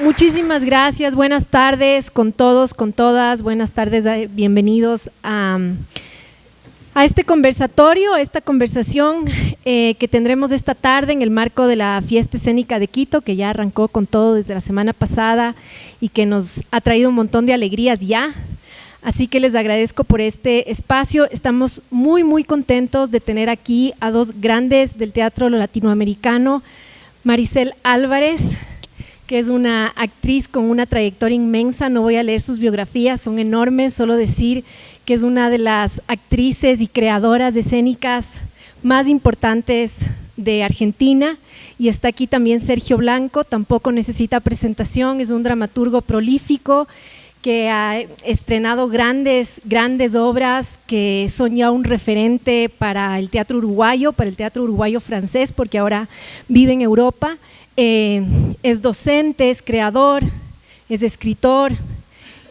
Muchísimas gracias, buenas tardes con todos, con todas, buenas tardes, bienvenidos a este conversatorio, a esta conversación que tendremos esta tarde en el marco de la Fiesta Escénica de Quito, que ya arrancó con todo desde la semana pasada y que nos ha traído un montón de alegrías ya. Así que les agradezco por este espacio. Estamos muy contentos de tener aquí a dos grandes del teatro latinoamericano, Maricel Álvarez, que es una actriz con una trayectoria inmensa. No voy a leer sus biografías, son enormes, solo decir que es una de las actrices y creadoras de escénicas más importantes de Argentina. Y está aquí también Sergio Blanco, tampoco necesita presentación, es un dramaturgo prolífico que ha estrenado grandes obras que son ya un referente para el teatro uruguayo, para el teatro uruguayo francés, porque ahora vive en Europa. Es docente, es creador, es escritor,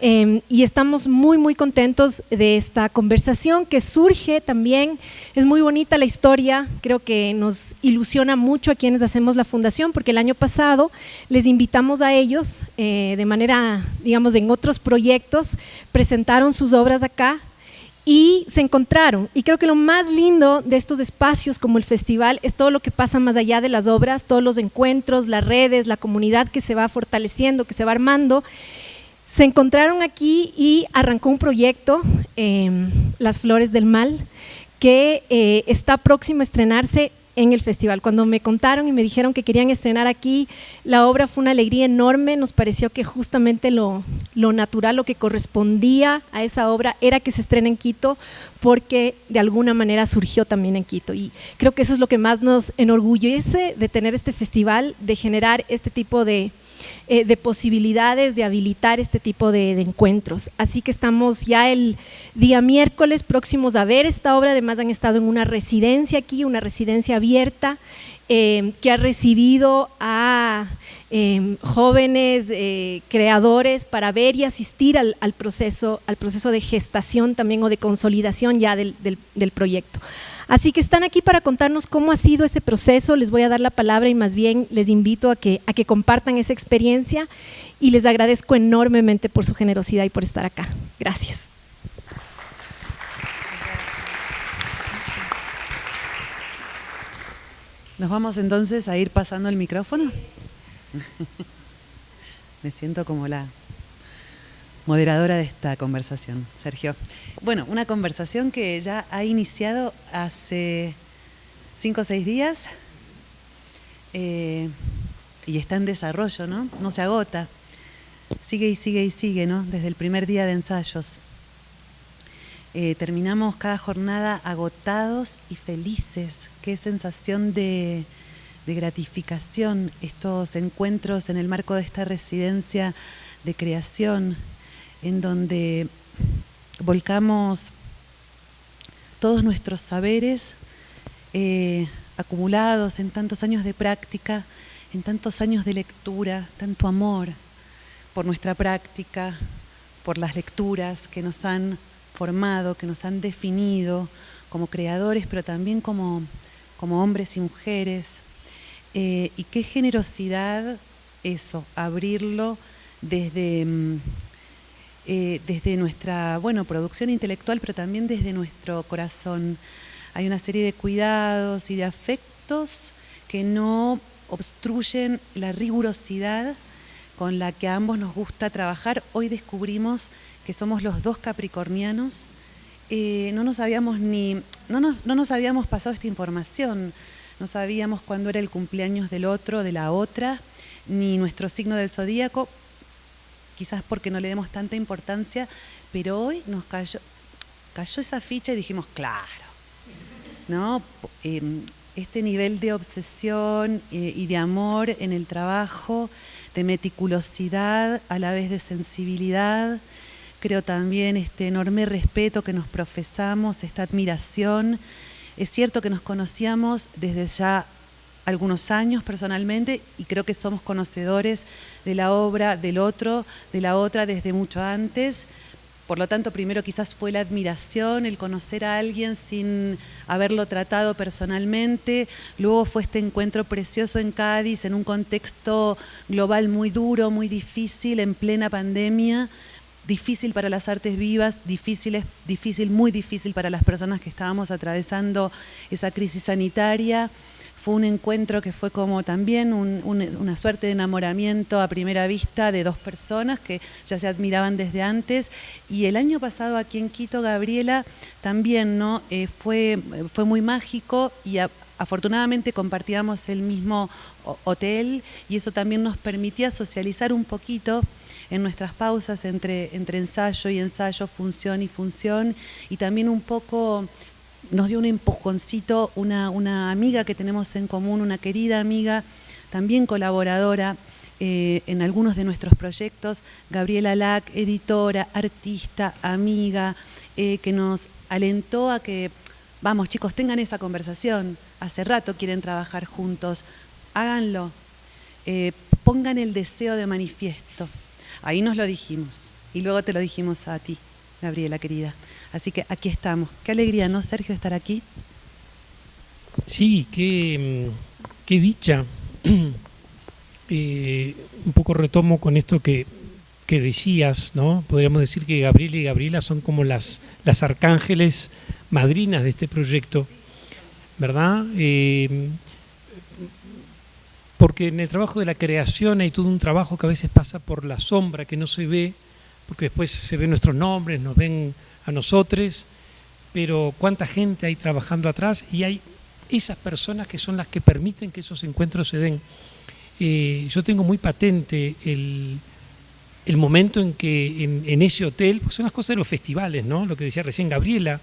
y estamos muy contentos de esta conversación que surge también. Es muy bonita la historia, creo que nos ilusiona mucho a quienes hacemos la fundación, porque el año pasado les invitamos a ellos de manera, digamos, en otros proyectos, presentaron sus obras acá y se encontraron. Y creo que lo más lindo de estos espacios como el festival es todo lo que pasa más allá de las obras, todos los encuentros, las redes, la comunidad que se va fortaleciendo, que se va armando. Se encontraron aquí y arrancó un proyecto, Las Flores del Mal, que está próximo a estrenarse en el festival. Cuando me contaron y me dijeron que querían estrenar aquí la obra, fue una alegría enorme. Nos pareció que justamente lo natural, lo que correspondía a esa obra era que se estrene en Quito, porque de alguna manera surgió también en Quito, y creo que eso es lo que más nos enorgullece de tener este festival, de generar este tipo de posibilidades, de habilitar este tipo de encuentros. Así que estamos ya el día miércoles próximos a ver esta obra. Además han estado en una residencia aquí, una residencia abierta, que ha recibido a jóvenes creadores para ver y asistir al proceso de gestación también, o de consolidación ya del proyecto. Así que están aquí para contarnos cómo ha sido ese proceso. Les voy a dar la palabra y más bien les invito a que compartan esa experiencia, y les agradezco enormemente por su generosidad y por estar acá. Gracias. Nos vamos entonces a ir pasando el micrófono. Me siento como la moderadora de esta conversación, Sergio. Bueno, una conversación que ya ha iniciado hace 5 o 6 días y está en desarrollo, ¿no? No se agota, sigue y sigue y sigue, ¿no? Desde el primer día de ensayos. Terminamos cada jornada agotados y felices. Qué sensación de gratificación estos encuentros en el marco de esta residencia de creación, en donde volcamos todos nuestros saberes acumulados en tantos años de práctica, en tantos años de lectura, tanto amor por nuestra práctica, por las lecturas que nos han formado, que nos han definido como creadores, pero también como hombres y mujeres. Y qué generosidad eso, abrirlo desde nuestra producción intelectual, pero también desde nuestro corazón. Hay una serie de cuidados y de afectos que no obstruyen la rigurosidad con la que a ambos nos gusta trabajar. Hoy descubrimos que somos los dos capricornianos. No nos habíamos pasado esta información, no sabíamos cuándo era el cumpleaños del otro, de la otra, ni nuestro signo del zodíaco, quizás porque no le demos tanta importancia, pero hoy nos cayó esa ficha y dijimos, claro, ¿no? Este nivel de obsesión y de amor en el trabajo, de meticulosidad, a la vez de sensibilidad, creo también este enorme respeto que nos profesamos, esta admiración. Es cierto que nos conocíamos desde ya algunos años personalmente, y creo que somos conocedores de la obra del otro, de la otra, desde mucho antes, Por lo tanto, primero quizás fue la admiración, el conocer a alguien sin haberlo tratado personalmente. Luego fue este encuentro precioso en Cádiz, en un contexto global muy duro, muy difícil, en plena pandemia. Difícil para las artes vivas, muy difícil para las personas que estábamos atravesando esa crisis sanitaria. Fue un encuentro que fue como también una suerte de enamoramiento a primera vista de dos personas que ya se admiraban desde antes. Y el año pasado aquí en Quito, Gabriela, también, ¿no? Fue muy mágico y afortunadamente compartíamos el mismo hotel y eso también nos permitía socializar un poquito en nuestras pausas entre ensayo y ensayo, función y función, y también un poco nos dio un empujoncito una amiga que tenemos en común, una querida amiga, también colaboradora en algunos de nuestros proyectos, Gabriela Lack, editora, artista, amiga, que nos alentó a que, vamos chicos, tengan esa conversación, hace rato quieren trabajar juntos, háganlo, pongan el deseo de manifiesto. Ahí nos lo dijimos y luego te lo dijimos a ti, Gabriela querida. Así que aquí estamos. Qué alegría, ¿no, Sergio, estar aquí? Sí, qué dicha. Un poco retomo con esto que decías, ¿no? Podríamos decir que Gabriela y Gabriela son como las arcángeles madrinas de este proyecto, ¿verdad? Porque en el trabajo de la creación hay todo un trabajo que a veces pasa por la sombra, que no se ve, porque después se ven nuestros nombres, nos ven a nosotros, pero cuánta gente hay trabajando atrás y hay esas personas que son las que permiten que esos encuentros se den. Yo tengo muy patente el momento en que en ese hotel, pues son las cosas de los festivales, ¿no? Lo que decía recién Gabriela,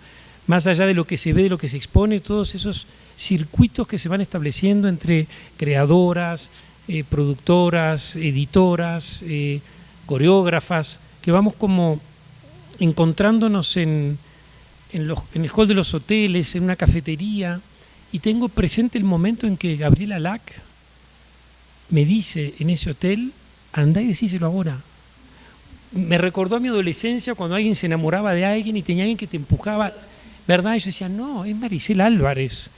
más allá de lo que se ve, de lo que se expone, todos esos circuitos que se van estableciendo entre creadoras, productoras, editoras, coreógrafas, que vamos como encontrándonos en el hall de los hoteles, en una cafetería, y tengo presente el momento en que Gabriela Lack me dice en ese hotel, andá y decíselo ahora. Me recordó a mi adolescencia cuando alguien se enamoraba de alguien y tenía alguien que te empujaba, ¿verdad? Y yo decía, no, es Maricel Álvarez,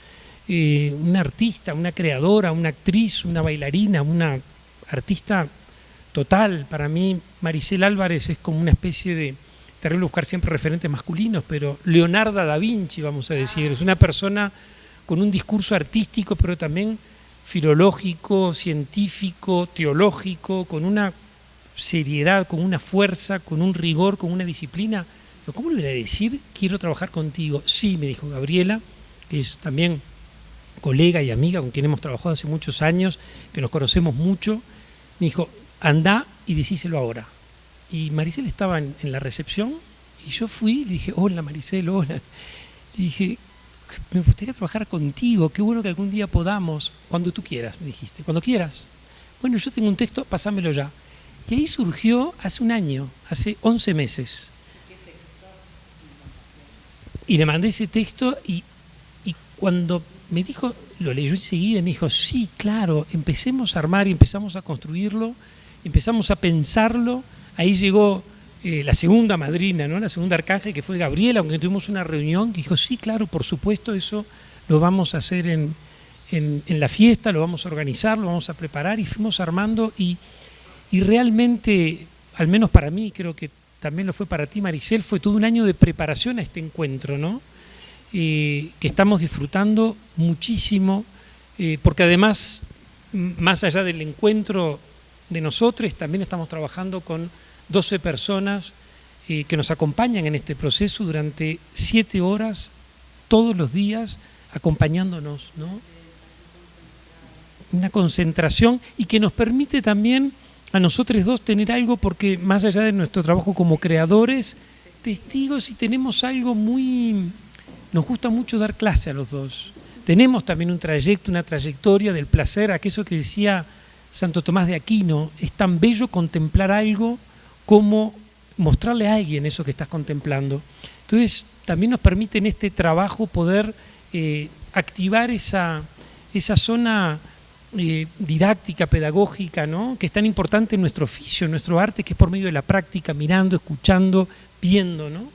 una artista, una creadora, una actriz, una bailarina, una artista total. Para mí Maricel Álvarez es como una especie de, terrible buscar siempre referentes masculinos, pero Leonardo da Vinci, vamos a decir, es una persona con un discurso artístico, pero también filológico, científico, teológico, con una seriedad, con una fuerza, con un rigor, con una disciplina. ¿Cómo le voy a decir quiero trabajar contigo? Sí, me dijo Gabriela, que es también colega y amiga con quien hemos trabajado hace muchos años, que nos conocemos mucho. Me dijo, andá y decíselo ahora. Y Maricel estaba en la recepción y yo fui y le dije, hola Maricel, hola. Y dije, me gustaría trabajar contigo, qué bueno que algún día podamos, cuando tú quieras, me dijiste, cuando quieras. Bueno, yo tengo un texto, pasámelo ya. Y ahí surgió hace un año, hace 11 meses. Y le mandé ese texto y cuando me dijo, lo leyó enseguida y me dijo, sí, claro, empecemos a armar y empezamos a construirlo, empezamos a pensarlo. Ahí llegó la segunda madrina, ¿no? La segunda arcángel, que fue Gabriela, aunque tuvimos una reunión, que dijo, sí, claro, por supuesto, eso lo vamos a hacer en la fiesta, lo vamos a organizar, lo vamos a preparar, y fuimos armando y realmente, al menos para mí, creo que también lo fue para ti, Maricel, fue todo un año de preparación a este encuentro, ¿no? Que estamos disfrutando muchísimo, porque además, más allá del encuentro de nosotros, también estamos trabajando con 12 personas que nos acompañan en este proceso durante 7 horas, todos los días, acompañándonos, ¿no? Una concentración y que nos permite también a nosotros dos tener algo, porque más allá de nuestro trabajo como creadores, testigos, y tenemos algo muy... Nos gusta mucho dar clase a los dos. Tenemos también un trayecto, una trayectoria del placer, aquello que decía Santo Tomás de Aquino, es tan bello contemplar algo como mostrarle a alguien eso que estás contemplando. Entonces, también nos permite en este trabajo poder activar esa zona didáctica, pedagógica, ¿no? Que es tan importante en nuestro oficio, en nuestro arte, que es por medio de la práctica, mirando, escuchando, viendo, ¿no?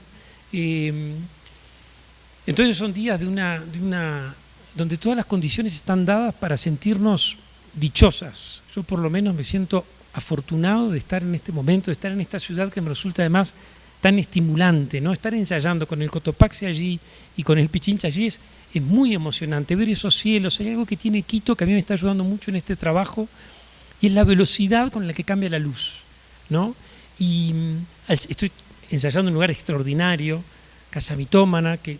Entonces son días donde todas las condiciones están dadas para sentirnos dichosas. Yo por lo menos me siento afortunado de estar en este momento, de estar en esta ciudad que me resulta además tan estimulante, ¿no? Estar ensayando con el Cotopaxi allí y con el Pichincha allí es muy emocionante, ver esos cielos. Hay algo que tiene Quito que a mí me está ayudando mucho en este trabajo y es la velocidad con la que cambia la luz, ¿no? Y estoy ensayando en un lugar extraordinario, Casa Mitómana, que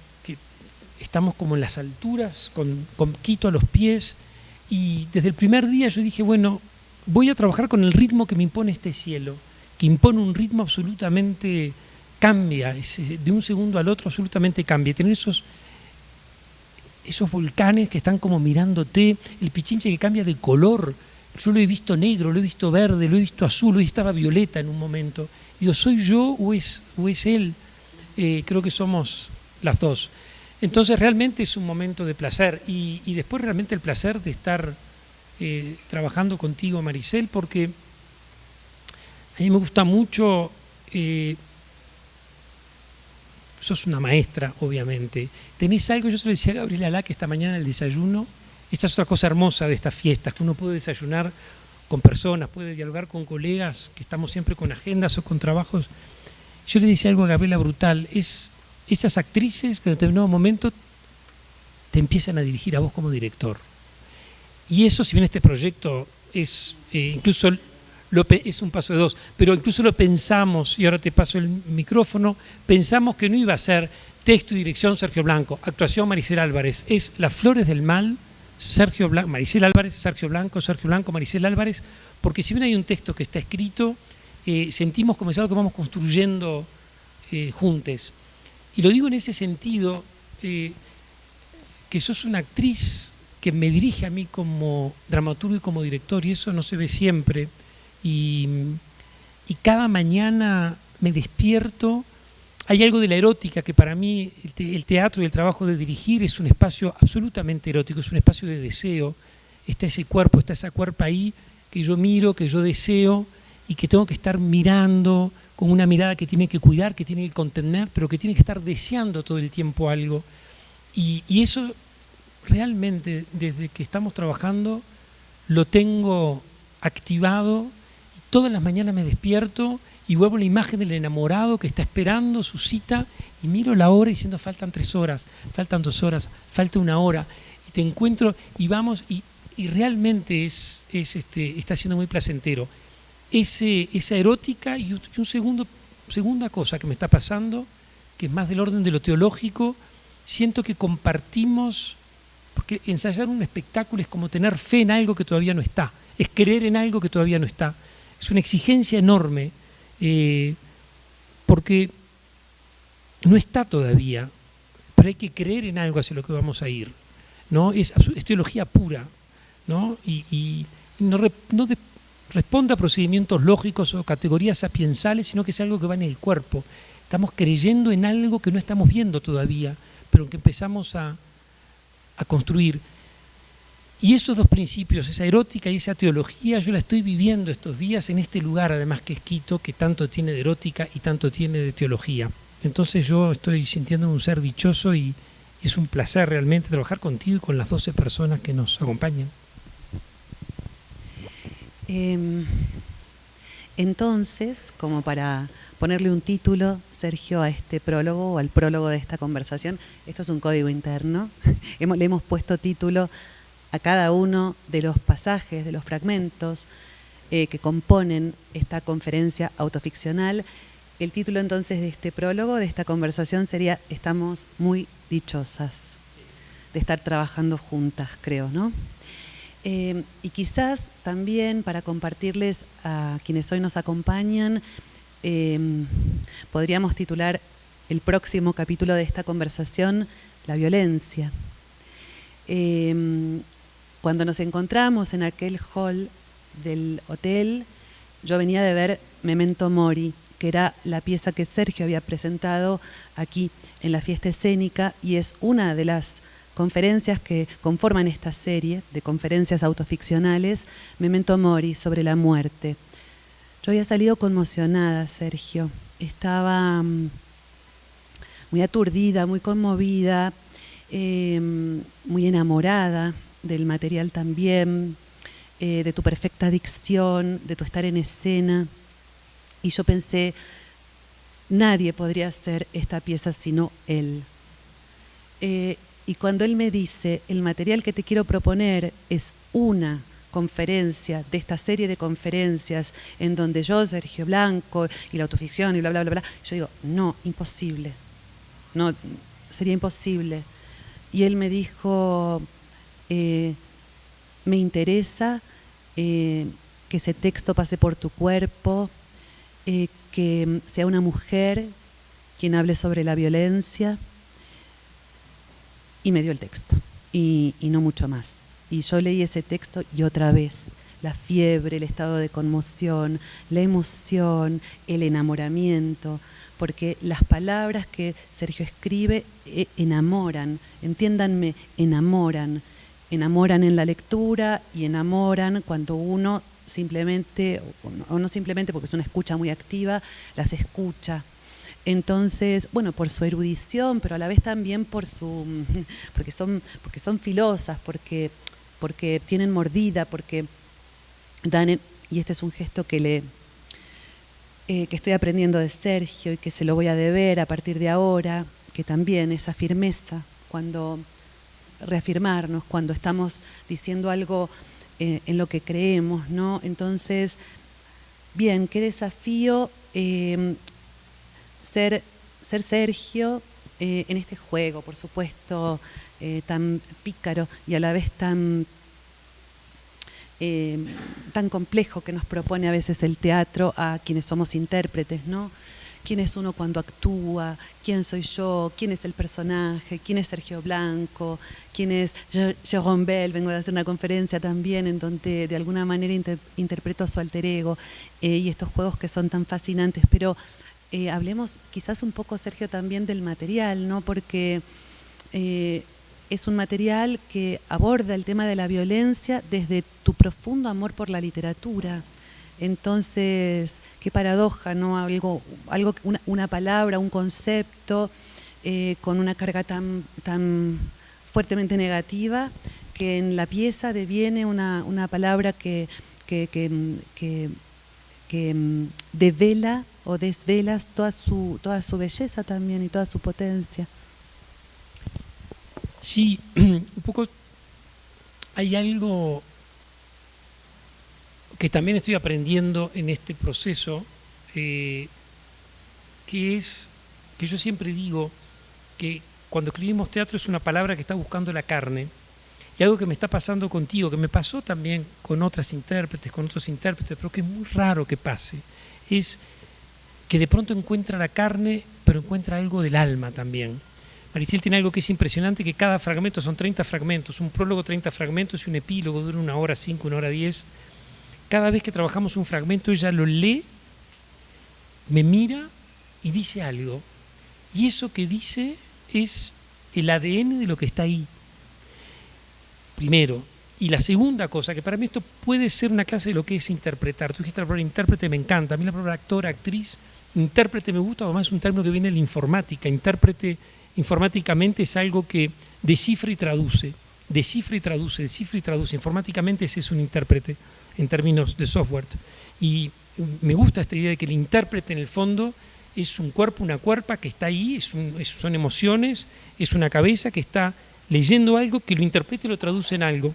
estamos como en las alturas, con Quito a los pies, y desde el primer día yo dije, bueno, voy a trabajar con el ritmo que me impone este cielo, que impone un ritmo absolutamente cambia, de un segundo al otro absolutamente cambia. Tener esos volcanes que están como mirándote, el Pichincha que cambia de color. Yo lo he visto negro, lo he visto verde, lo he visto azul, hoy estaba violeta en un momento. Digo, ¿soy yo o es él? Creo que somos las dos. Entonces realmente es un momento de placer y después realmente el placer de estar trabajando contigo, Maricel, porque a mí me gusta mucho, sos una maestra, obviamente. Tenés algo, yo se lo decía a Gabriela Alaque esta mañana en el desayuno, esta es otra cosa hermosa de estas fiestas, que uno puede desayunar con personas, puede dialogar con colegas, que estamos siempre con agendas o con trabajos. Yo le decía algo a Gabriela brutal, es esas actrices que en determinado momento te empiezan a dirigir a vos como director. Y eso, si bien este proyecto es incluso es un paso de dos, pero incluso lo pensamos, y ahora te paso el micrófono, pensamos que no iba a ser texto y dirección Sergio Blanco, actuación Maricel Álvarez, es Las Flores del Mal, Sergio Blanco, Maricel Álvarez, Sergio Blanco, Maricel Álvarez, porque si bien hay un texto que está escrito, sentimos como es algo que vamos construyendo juntos. Y lo digo en ese sentido, que sos una actriz que me dirige a mí como dramaturgo y como director, y eso no se ve siempre. Y cada mañana me despierto, hay algo de la erótica que para mí el teatro y el trabajo de dirigir es un espacio absolutamente erótico, es un espacio de deseo. Está ese cuerpo, está esa cuerpa ahí que yo miro, que yo deseo y que tengo que estar mirando con una mirada que tiene que cuidar, que tiene que contener, pero que tiene que estar deseando todo el tiempo algo. Y eso realmente, desde que estamos trabajando, lo tengo activado. Todas las mañanas me despierto y vuelvo la imagen del enamorado que está esperando su cita y miro la hora diciendo faltan 3 horas, faltan 2 horas, falta 1 hora. Y te encuentro y vamos, y realmente está siendo muy placentero. Esa erótica y segunda cosa que me está pasando, que es más del orden de lo teológico, siento que compartimos, porque ensayar un espectáculo es como tener fe en algo que todavía no está, es creer en algo que todavía no está. Es una exigencia enorme, porque no está todavía, pero hay que creer en algo hacia lo que vamos a ir, ¿no? Es teología pura, ¿no? Y no responde a procedimientos lógicos o categorías sapiensales, sino que es algo que va en el cuerpo. Estamos creyendo en algo que no estamos viendo todavía, pero que empezamos a construir. Y esos dos principios, esa erótica y esa teología, yo la estoy viviendo estos días en este lugar, además que es Quito, que tanto tiene de erótica y tanto tiene de teología. Entonces yo estoy sintiendo un ser dichoso y es un placer realmente trabajar contigo y con las 12 personas que nos acompañan. Entonces, como para ponerle un título, Sergio, a este prólogo o al prólogo de esta conversación, esto es un código interno, le hemos puesto título a cada uno de los pasajes, de los fragmentos que componen esta conferencia autoficcional. El título entonces de este prólogo, de esta conversación, sería Estamos muy dichosas de estar trabajando juntas, creo, ¿no? Y quizás también para compartirles a quienes hoy nos acompañan, podríamos titular el próximo capítulo de esta conversación, La violencia. Cuando nos encontramos en aquel hall del hotel, yo venía de ver Memento Mori, que era la pieza que Sergio había presentado aquí en la fiesta escénica y es una de las conferencias que conforman esta serie de conferencias autoficcionales, Memento Mori, sobre la muerte. Yo había salido conmocionada, Sergio, estaba muy aturdida, muy conmovida, muy enamorada del material también, de tu perfecta dicción, de tu estar en escena. Y yo pensé, nadie podría hacer esta pieza sino él. Y cuando él me dice, el material que te quiero proponer es una conferencia de esta serie de conferencias en donde yo, Sergio Blanco, y la autoficción y bla, bla, bla, bla, yo digo, no, imposible. No, sería imposible. Y él me dijo, me interesa que ese texto pase por tu cuerpo, que sea una mujer quien hable sobre la violencia, y me dio el texto, y no mucho más. Y yo leí ese texto y otra vez, la fiebre, el estado de conmoción, la emoción, el enamoramiento, porque las palabras que Sergio escribe enamoran, entiéndanme, enamoran en la lectura y enamoran cuando uno simplemente, o no simplemente porque es una escucha muy activa, las escucha. Entonces, bueno, por su erudición, pero a la vez también porque son filosas, porque tienen mordida, porque dan, y este es un gesto que estoy aprendiendo de Sergio y que se lo voy a deber a partir de ahora, que también esa firmeza, cuando reafirmarnos, cuando estamos diciendo algo en lo que creemos, ¿no? Entonces, bien, qué desafío ser Sergio en este juego, por supuesto, tan pícaro y a la vez tan complejo que nos propone a veces el teatro a quienes somos intérpretes, ¿no? ¿Quién es uno cuando actúa? ¿Quién soy yo? ¿Quién es el personaje? ¿Quién es Sergio Blanco? ¿Quién es Jérôme Bel? Vengo de hacer una conferencia también en donde de alguna manera interpreto a su alter ego y estos juegos que son tan fascinantes, pero hablemos quizás un poco, Sergio, también del material, ¿no? Porque es un material que aborda el tema de la violencia desde tu profundo amor por la literatura. Entonces, qué paradoja, ¿no? Una palabra, un concepto con una carga tan fuertemente negativa que en la pieza deviene una palabra que devela o desvelas toda su belleza también y toda su potencia. Sí, un poco hay algo que también estoy aprendiendo en este proceso, que es que yo siempre digo que cuando escribimos teatro es una palabra que está buscando la carne, y algo que me está pasando contigo, que me pasó también con otras intérpretes, con otros intérpretes, pero que es muy raro que pase, es que de pronto encuentra la carne, pero encuentra algo del alma también. Maricel tiene algo que es impresionante, que cada fragmento son 30 fragmentos, un prólogo 30 fragmentos y un epílogo dura 1 hora 5, 1 hora 10. Cada vez que trabajamos un fragmento ella lo lee, me mira y dice algo. Y eso que dice es el ADN de lo que está ahí. Primero. Y la segunda cosa, que para mí esto puede ser una clase de lo que es interpretar. Tú dijiste la palabra intérprete, me encanta. A mí la palabra actor, actriz, intérprete me gusta, además es un término que viene de la informática. Intérprete informáticamente es algo que descifra y traduce. Descifra y traduce, descifra y traduce. Informáticamente ese es un intérprete en términos de software. Y me gusta esta idea de que el intérprete en el fondo es un cuerpo, una cuerpa que está ahí, son emociones, es una cabeza que está leyendo algo, que lo interpreta y lo traduce en algo.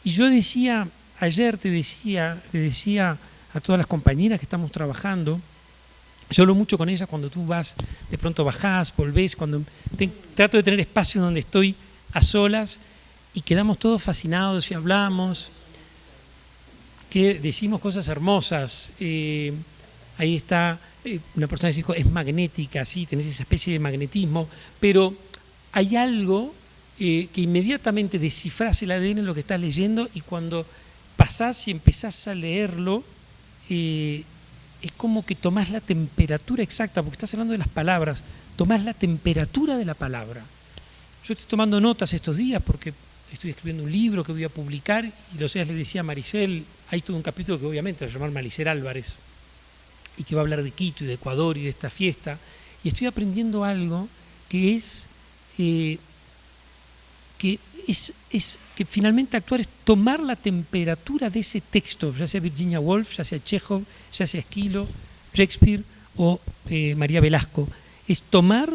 Y yo decía, ayer le decía a todas las compañeras que estamos trabajando, yo hablo mucho con ellas cuando tú vas, de pronto bajás, volvés, cuando trato de tener espacios donde estoy a solas y quedamos todos fascinados y hablamos, que decimos cosas hermosas. Ahí está una persona que dijo, es magnética, sí, tenés esa especie de magnetismo, pero hay algo que inmediatamente descifrás el ADN de lo que estás leyendo y cuando pasás y empezás a leerlo, es como que tomás la temperatura exacta, porque estás hablando de las palabras, tomás la temperatura de la palabra. Yo estoy tomando notas estos días porque estoy escribiendo un libro que voy a publicar y los días le decía a Maricel, hay todo un capítulo que obviamente va a llamar Maricel Álvarez. y que va a hablar de Quito y de Ecuador y de esta fiesta, y estoy aprendiendo algo que es que finalmente actuar es tomar la temperatura de ese texto, ya sea Virginia Woolf, ya sea Chekhov, ya sea Esquilo, Shakespeare o María Velasco. Es tomar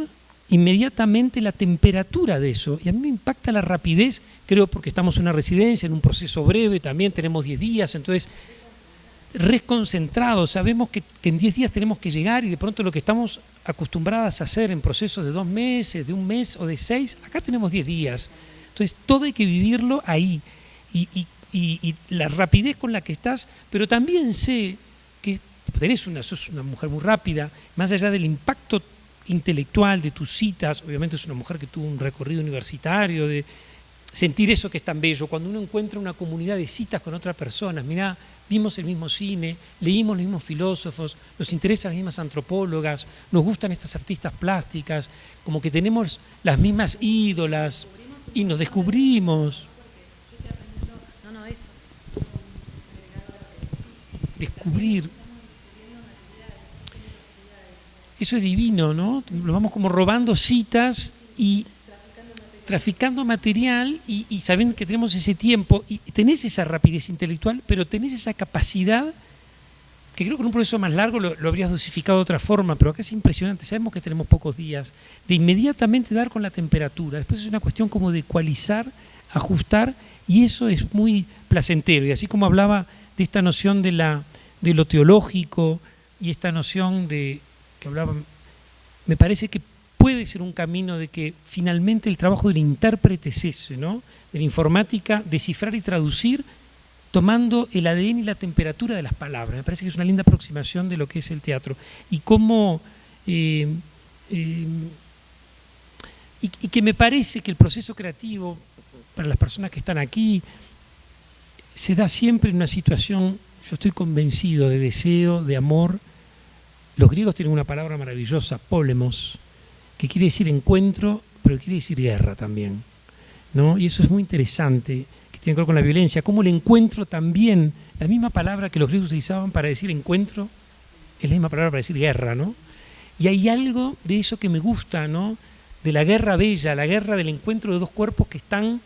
inmediatamente la temperatura de eso. Y a mí me impacta la rapidez, creo porque estamos en una residencia, en un proceso breve, también tenemos 10 días, entonces reconcentrados, sabemos que en 10 días tenemos que llegar y de pronto lo que estamos acostumbradas a hacer en procesos de 2 meses, de 1 mes o de 6, acá tenemos 10 días. Entonces todo hay que vivirlo ahí y la rapidez con la que estás, pero también sé que sos una mujer muy rápida, más allá del impacto intelectual de tus citas, obviamente es una mujer que tuvo un recorrido universitario, de sentir eso que es tan bello, cuando uno encuentra una comunidad de citas con otras personas, mirá, vimos el mismo cine, leímos los mismos filósofos, nos interesan las mismas antropólogas, nos gustan estas artistas plásticas, como que tenemos las mismas ídolas y nos descubrimos. Descubrir. Eso es divino, ¿no? Nos vamos como robando citas y traficando material y sabiendo que tenemos ese tiempo y tenés esa rapidez intelectual, pero tenés esa capacidad que creo que en un proceso más largo lo habrías dosificado de otra forma, pero acá es impresionante, sabemos que tenemos pocos días, de inmediatamente dar con la temperatura. Después es una cuestión como de ecualizar, ajustar, y eso es muy placentero. Y así como hablaba de esta noción de lo teológico y esta noción de que hablaban, me parece que puede ser un camino de que finalmente el trabajo del intérprete es ese, ¿no? De la informática, descifrar y traducir tomando el ADN y la temperatura de las palabras. Me parece que es una linda aproximación de lo que es el teatro. Y cómo y que me parece que el proceso creativo para las personas que están aquí se da siempre en una situación, yo estoy convencido, de deseo, de amor. Los griegos tienen una palabra maravillosa, polemos, que quiere decir encuentro, pero quiere decir guerra también, ¿no? Y eso es muy interesante, que tiene que ver con la violencia, cómo el encuentro también, la misma palabra que los griegos utilizaban para decir encuentro, es la misma palabra para decir guerra, ¿no? Y hay algo de eso que me gusta, ¿no? De la guerra bella, la guerra del encuentro de dos cuerpos que están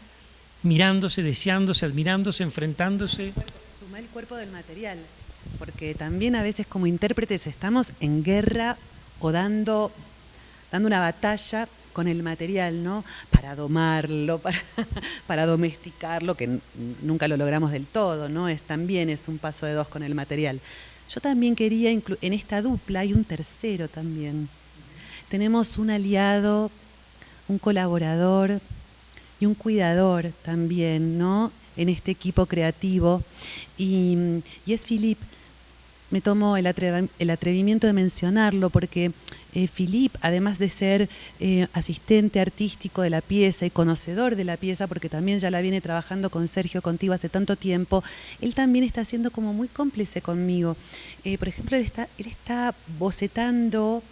mirándose, deseándose, admirándose, enfrentándose. Suma el cuerpo del material, porque también a veces como intérpretes estamos en guerra o dando una batalla con el material, ¿no? Para domarlo, para domesticarlo, que nunca lo logramos del todo, ¿no? También es un paso de dos con el material. Yo también quería, en esta dupla hay un tercero también. Tenemos un aliado, un colaborador y un cuidador también, ¿no? En este equipo creativo. Y es Philippe. Me tomo el atrevimiento de mencionarlo porque Philippe, además de ser asistente artístico de la pieza y conocedor de la pieza, porque también ya la viene trabajando con Sergio Contigo hace tanto tiempo, él también está siendo como muy cómplice conmigo. Por ejemplo, él está bocetando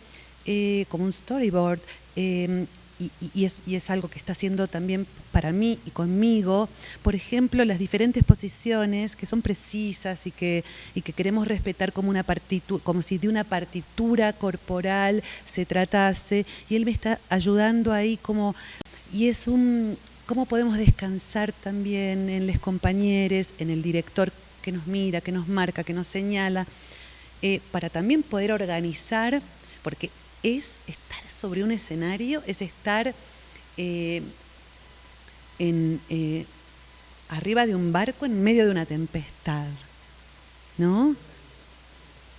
como un storyboard, y es algo que está haciendo también para mí y conmigo. Por ejemplo, las diferentes posiciones que son precisas y que queremos respetar como una partitura, como si de una partitura corporal se tratase, y él me está ayudando ahí como, y es cómo podemos descansar también en los compañeros, en el director que nos mira, que nos marca, que nos señala, para también poder organizar, porque es estar sobre un escenario, es estar arriba de un barco en medio de una tempestad, ¿no?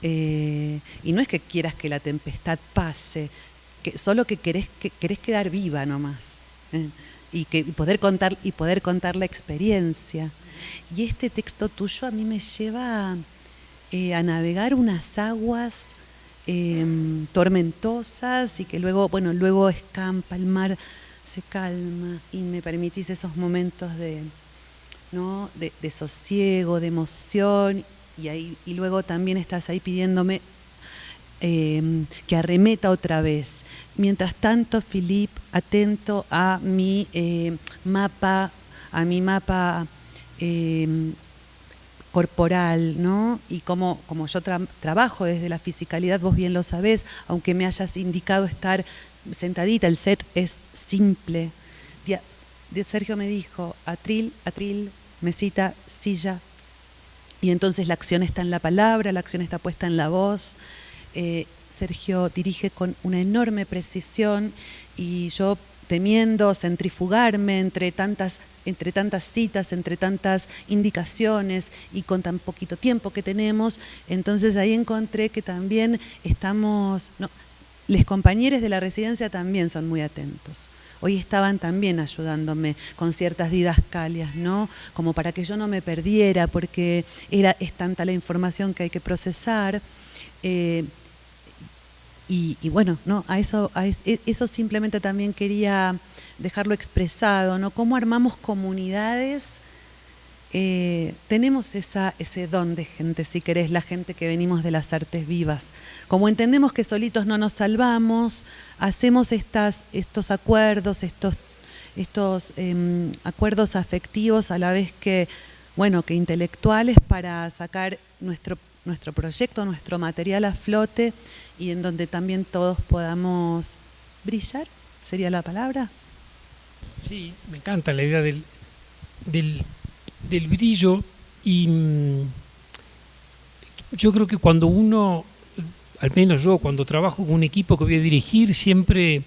Y no es que quieras que la tempestad pase, solo que querés quedar viva nomás, y poder contar la experiencia. Y este texto tuyo a mí me lleva a navegar unas aguas tormentosas, y que luego escampa el mar, se calma y me permitís esos momentos de sosiego, de emoción, y luego también estás ahí pidiéndome que arremeta otra vez. Mientras tanto, Philippe, atento a mi mapa corporal, ¿no? Y como yo trabajo desde la fisicalidad, vos bien lo sabés, aunque me hayas indicado estar sentadita, el set es simple. Sergio me dijo, atril, mesita, silla, y entonces la acción está en la palabra, la acción está puesta en la voz. Sergio dirige con una enorme precisión y yo, temiendo centrifugarme entre tantas citas, entre tantas indicaciones y con tan poquito tiempo que tenemos, entonces ahí encontré que también los compañeros de la residencia también son muy atentos. Hoy estaban también ayudándome con ciertas didascalias, ¿no? Como para que yo no me perdiera, porque es tanta la información que hay que procesar. Y bueno, ¿no? Eso simplemente también quería dejarlo expresado, ¿no? Cómo armamos comunidades. Tenemos ese don de gente, si querés, la gente que venimos de las artes vivas. Como entendemos que solitos no nos salvamos, hacemos estos acuerdos, estos acuerdos afectivos a la vez que intelectuales para sacar nuestro proyecto, nuestro material a flote y en donde también todos podamos brillar, ¿sería la palabra? Sí, me encanta la idea del brillo, y yo creo que cuando uno, al menos yo, cuando trabajo con un equipo que voy a dirigir, siempre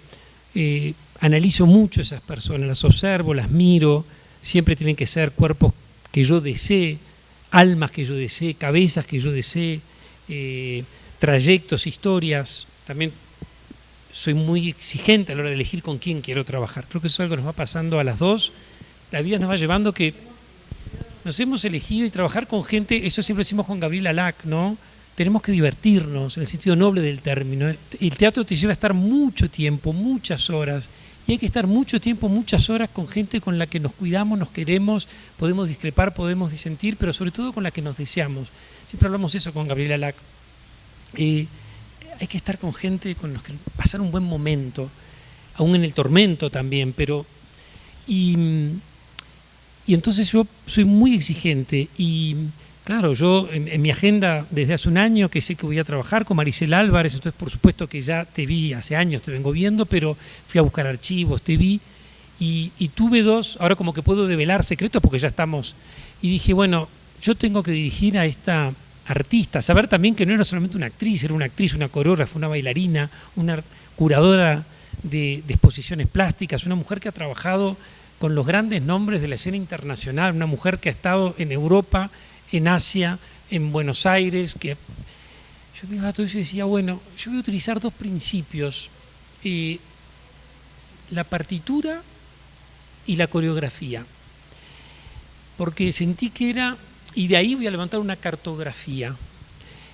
analizo mucho esas personas, las observo, las miro, siempre tienen que ser cuerpos que yo desee, almas que yo desee, cabezas que yo desee, trayectos, historias. También soy muy exigente a la hora de elegir con quién quiero trabajar. Creo que eso es algo que nos va pasando a las dos. La vida nos va llevando que nos hemos elegido y trabajar con gente, eso siempre decimos con Gabriela Lack, ¿no? Tenemos que divertirnos, en el sentido noble del término. El teatro te lleva a estar mucho tiempo, muchas horas, y hay que estar mucho tiempo, muchas horas con gente con la que nos cuidamos, nos queremos, podemos discrepar, podemos disentir, pero sobre todo con la que nos deseamos. Siempre hablamos eso con Gabriela Lack. Hay que estar con gente con los que pasar un buen momento, aún en el tormento también, pero... Y entonces yo soy muy exigente y claro, yo en mi agenda desde hace un año que sé que voy a trabajar con Maricela Álvarez, entonces por supuesto que ya te vi, hace años te vengo viendo, pero fui a buscar archivos, te vi y tuve dos, ahora como que puedo develar secretos porque ya estamos, y dije, bueno, yo tengo que dirigir a esta artista, saber también que no era solamente una actriz, era una actriz, una coreógrafa, una bailarina, una curadora de exposiciones plásticas, una mujer que ha trabajado con los grandes nombres de la escena internacional, una mujer que ha estado en Europa, en Asia, en Buenos Aires, que yo miraba todo eso y decía, bueno, yo voy a utilizar dos principios, la partitura y la coreografía, porque sentí que era, y de ahí voy a levantar una cartografía,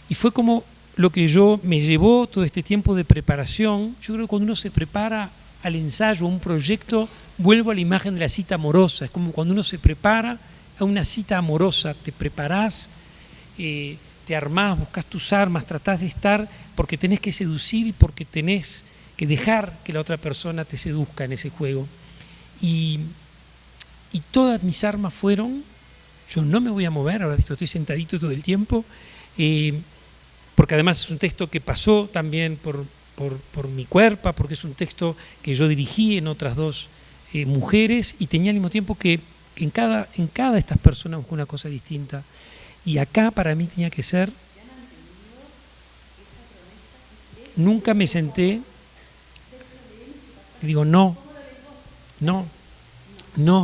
y fue como lo que me llevó todo este tiempo de preparación. Yo creo que cuando uno se prepara al ensayo, a un proyecto, vuelvo a la imagen de la cita amorosa. Es como cuando uno se prepara a una cita amorosa, te preparás, te armás, buscás tus armas, tratás de estar porque tenés que seducir y porque tenés que dejar que la otra persona te seduzca en ese juego. Y todas mis armas fueron, yo no me voy a mover, ahora estoy sentadito todo el tiempo, porque además es un texto que pasó también por mi cuerpo, porque es un texto que yo dirigí en otras dos mujeres y tenía al mismo tiempo que en cada de estas personas una cosa distinta. Y acá para mí tenía que ser... Nunca me senté y digo, no,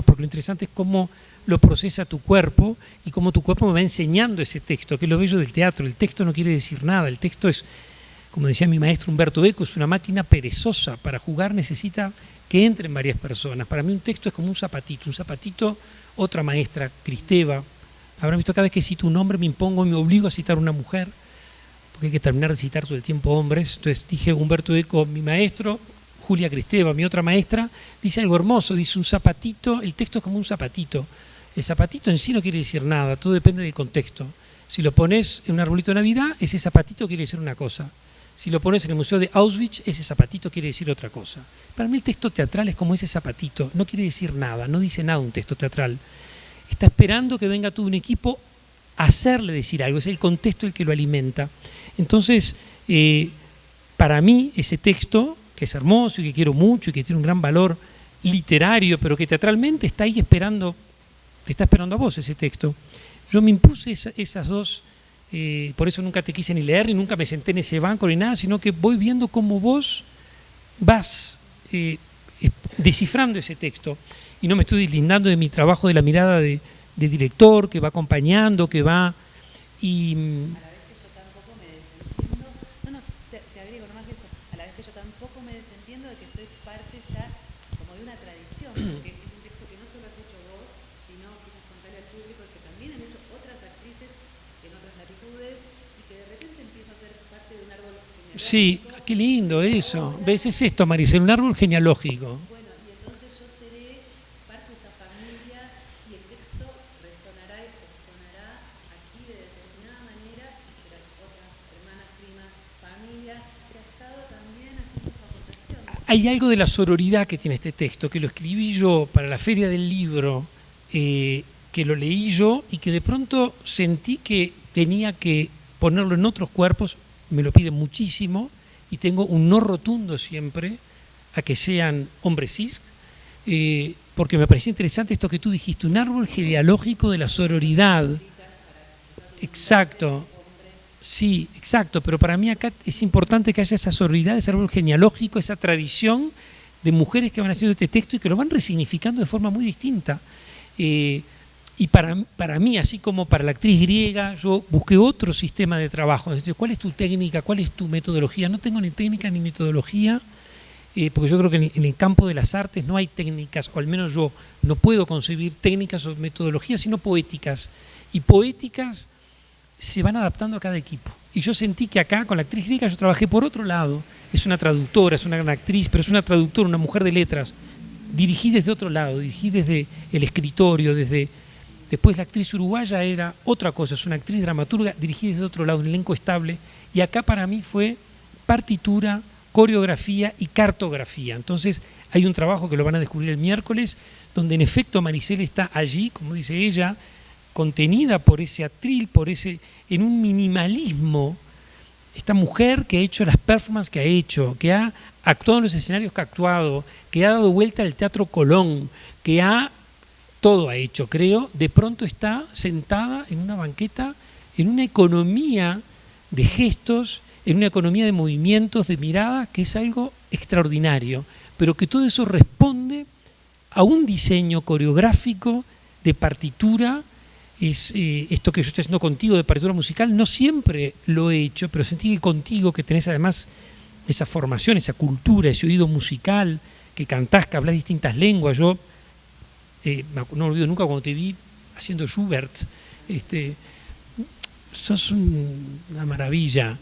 porque lo interesante es cómo lo procesa tu cuerpo y cómo tu cuerpo me va enseñando ese texto, que es lo bello del teatro. El texto no quiere decir nada, el texto es, como decía mi maestro Humberto Eco, es una máquina perezosa. Para jugar necesita que entren varias personas. Para mí un texto es como un zapatito, otra maestra, Cristeva. Habrán visto, cada vez que cito un nombre me obligo a citar una mujer, porque hay que terminar de citar todo el tiempo hombres. Entonces dije Humberto Eco, mi maestro, Julia Cristeva, mi otra maestra, dice algo hermoso, dice un zapatito, el texto es como un zapatito. El zapatito en sí no quiere decir nada, todo depende del contexto. Si lo pones en un arbolito de Navidad, ese zapatito quiere decir una cosa. Si lo pones en el Museo de Auschwitz, ese zapatito quiere decir otra cosa. Para mí el texto teatral es como ese zapatito, no quiere decir nada, no dice nada un texto teatral. Está esperando que venga todo un equipo hacerle decir algo, es el contexto el que lo alimenta. Entonces, para mí, ese texto, que es hermoso y que quiero mucho y que tiene un gran valor literario, pero que teatralmente está ahí esperando, te está esperando a vos ese texto. Yo me impuse esas dos, por eso nunca te quise ni leer, ni nunca me senté en ese banco ni nada, sino que voy viendo cómo vos vas descifrando ese texto y no me estoy deslindando de mi trabajo de la mirada de director, que va acompañando, que va y... Te agrego nomás esto, a la vez que yo tampoco me desentiendo de que soy parte ya como de una tradición, porque es un texto que no solo has hecho vos, sino quizás contarle al público que también han hecho otras actrices en otras latitudes y que de repente empiezo a ser parte de un árbol genealógico. Sí, qué lindo eso. ¿Ves? Es esto, Maricel, un árbol genealógico. Bueno, y entonces yo seré parte de esa familia y el texto resonará y sonará aquí de determinada manera, y las otras hermanas, primas, familia, que ha estado también haciendo su aportación. Hay algo de la sororidad que tiene este texto, que lo escribí yo para la Feria del Libro, que lo leí yo y que de pronto sentí que tenía que ponerlo en otros cuerpos, me lo piden muchísimo y tengo un no rotundo siempre a que sean hombres cis, porque me parecía interesante esto que tú dijiste, un árbol genealógico de la sororidad. Exacto. Sí, exacto, pero para mí acá es importante que haya esa sororidad, ese árbol genealógico, esa tradición de mujeres que van haciendo este texto y que lo van resignificando de forma muy distinta. Y para mí, así como para la actriz griega, yo busqué otro sistema de trabajo. Entonces, ¿cuál es tu técnica? ¿Cuál es tu metodología? No tengo ni técnica ni metodología, porque yo creo que en el campo de las artes no hay técnicas, o al menos yo no puedo concebir técnicas o metodologías, sino poéticas. Y poéticas se van adaptando a cada equipo. Y yo sentí que acá, con la actriz griega, yo trabajé por otro lado. Es una traductora, es una gran actriz, pero es una traductora, una mujer de letras. Dirigí desde otro lado, dirigí desde el escritorio, Después la actriz uruguaya era otra cosa, es una actriz dramaturga, dirigí desde otro lado, un elenco estable. Y acá para mí fue partitura, coreografía y cartografía. Entonces hay un trabajo que lo van a descubrir el miércoles, donde en efecto Maricel está allí, como dice ella, contenida por ese atril, en un minimalismo. Esta mujer que ha hecho las performances que ha hecho, que ha actuado en los escenarios que ha actuado, que ha dado vuelta al Teatro Colón, todo ha hecho, creo, de pronto está sentada en una banqueta, en una economía de gestos, en una economía de movimientos, de miradas, que es algo extraordinario, pero que todo eso responde a un diseño coreográfico de partitura. Esto que yo estoy haciendo contigo de partitura musical, no siempre lo he hecho, pero sentí que contigo, que tenés además esa formación, esa cultura, ese oído musical, que cantás, que hablás distintas lenguas. Yo no me olvido nunca cuando te vi haciendo Schubert, sos una maravilla.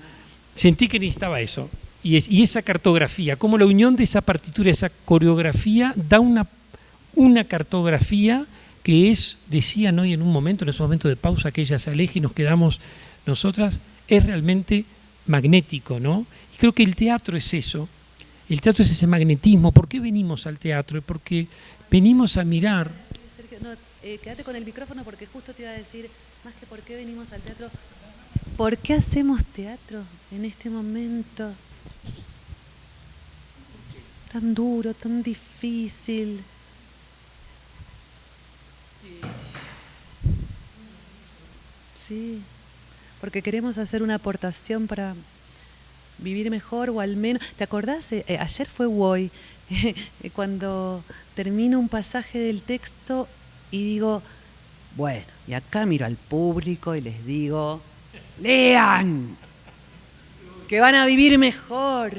Sentí que necesitaba eso. Y esa cartografía, como la unión de esa partitura, esa coreografía, da una cartografía que decían hoy en ese momento de pausa, que ella se aleja y nos quedamos nosotras, es realmente magnético, ¿no? Y creo que el teatro es eso. El teatro es ese magnetismo. ¿Por qué venimos al teatro? Porque venimos a mirar. Sergio, quédate con el micrófono porque justo te iba a decir, más que por qué venimos al teatro, ¿por qué hacemos teatro en este momento tan duro, tan difícil? Sí, porque queremos hacer una aportación para vivir mejor o al menos... ¿Te acordás? Ayer fue hoy, cuando termino un pasaje del texto y digo, bueno, y acá miro al público y les digo, ¡lean! Que van a vivir mejor,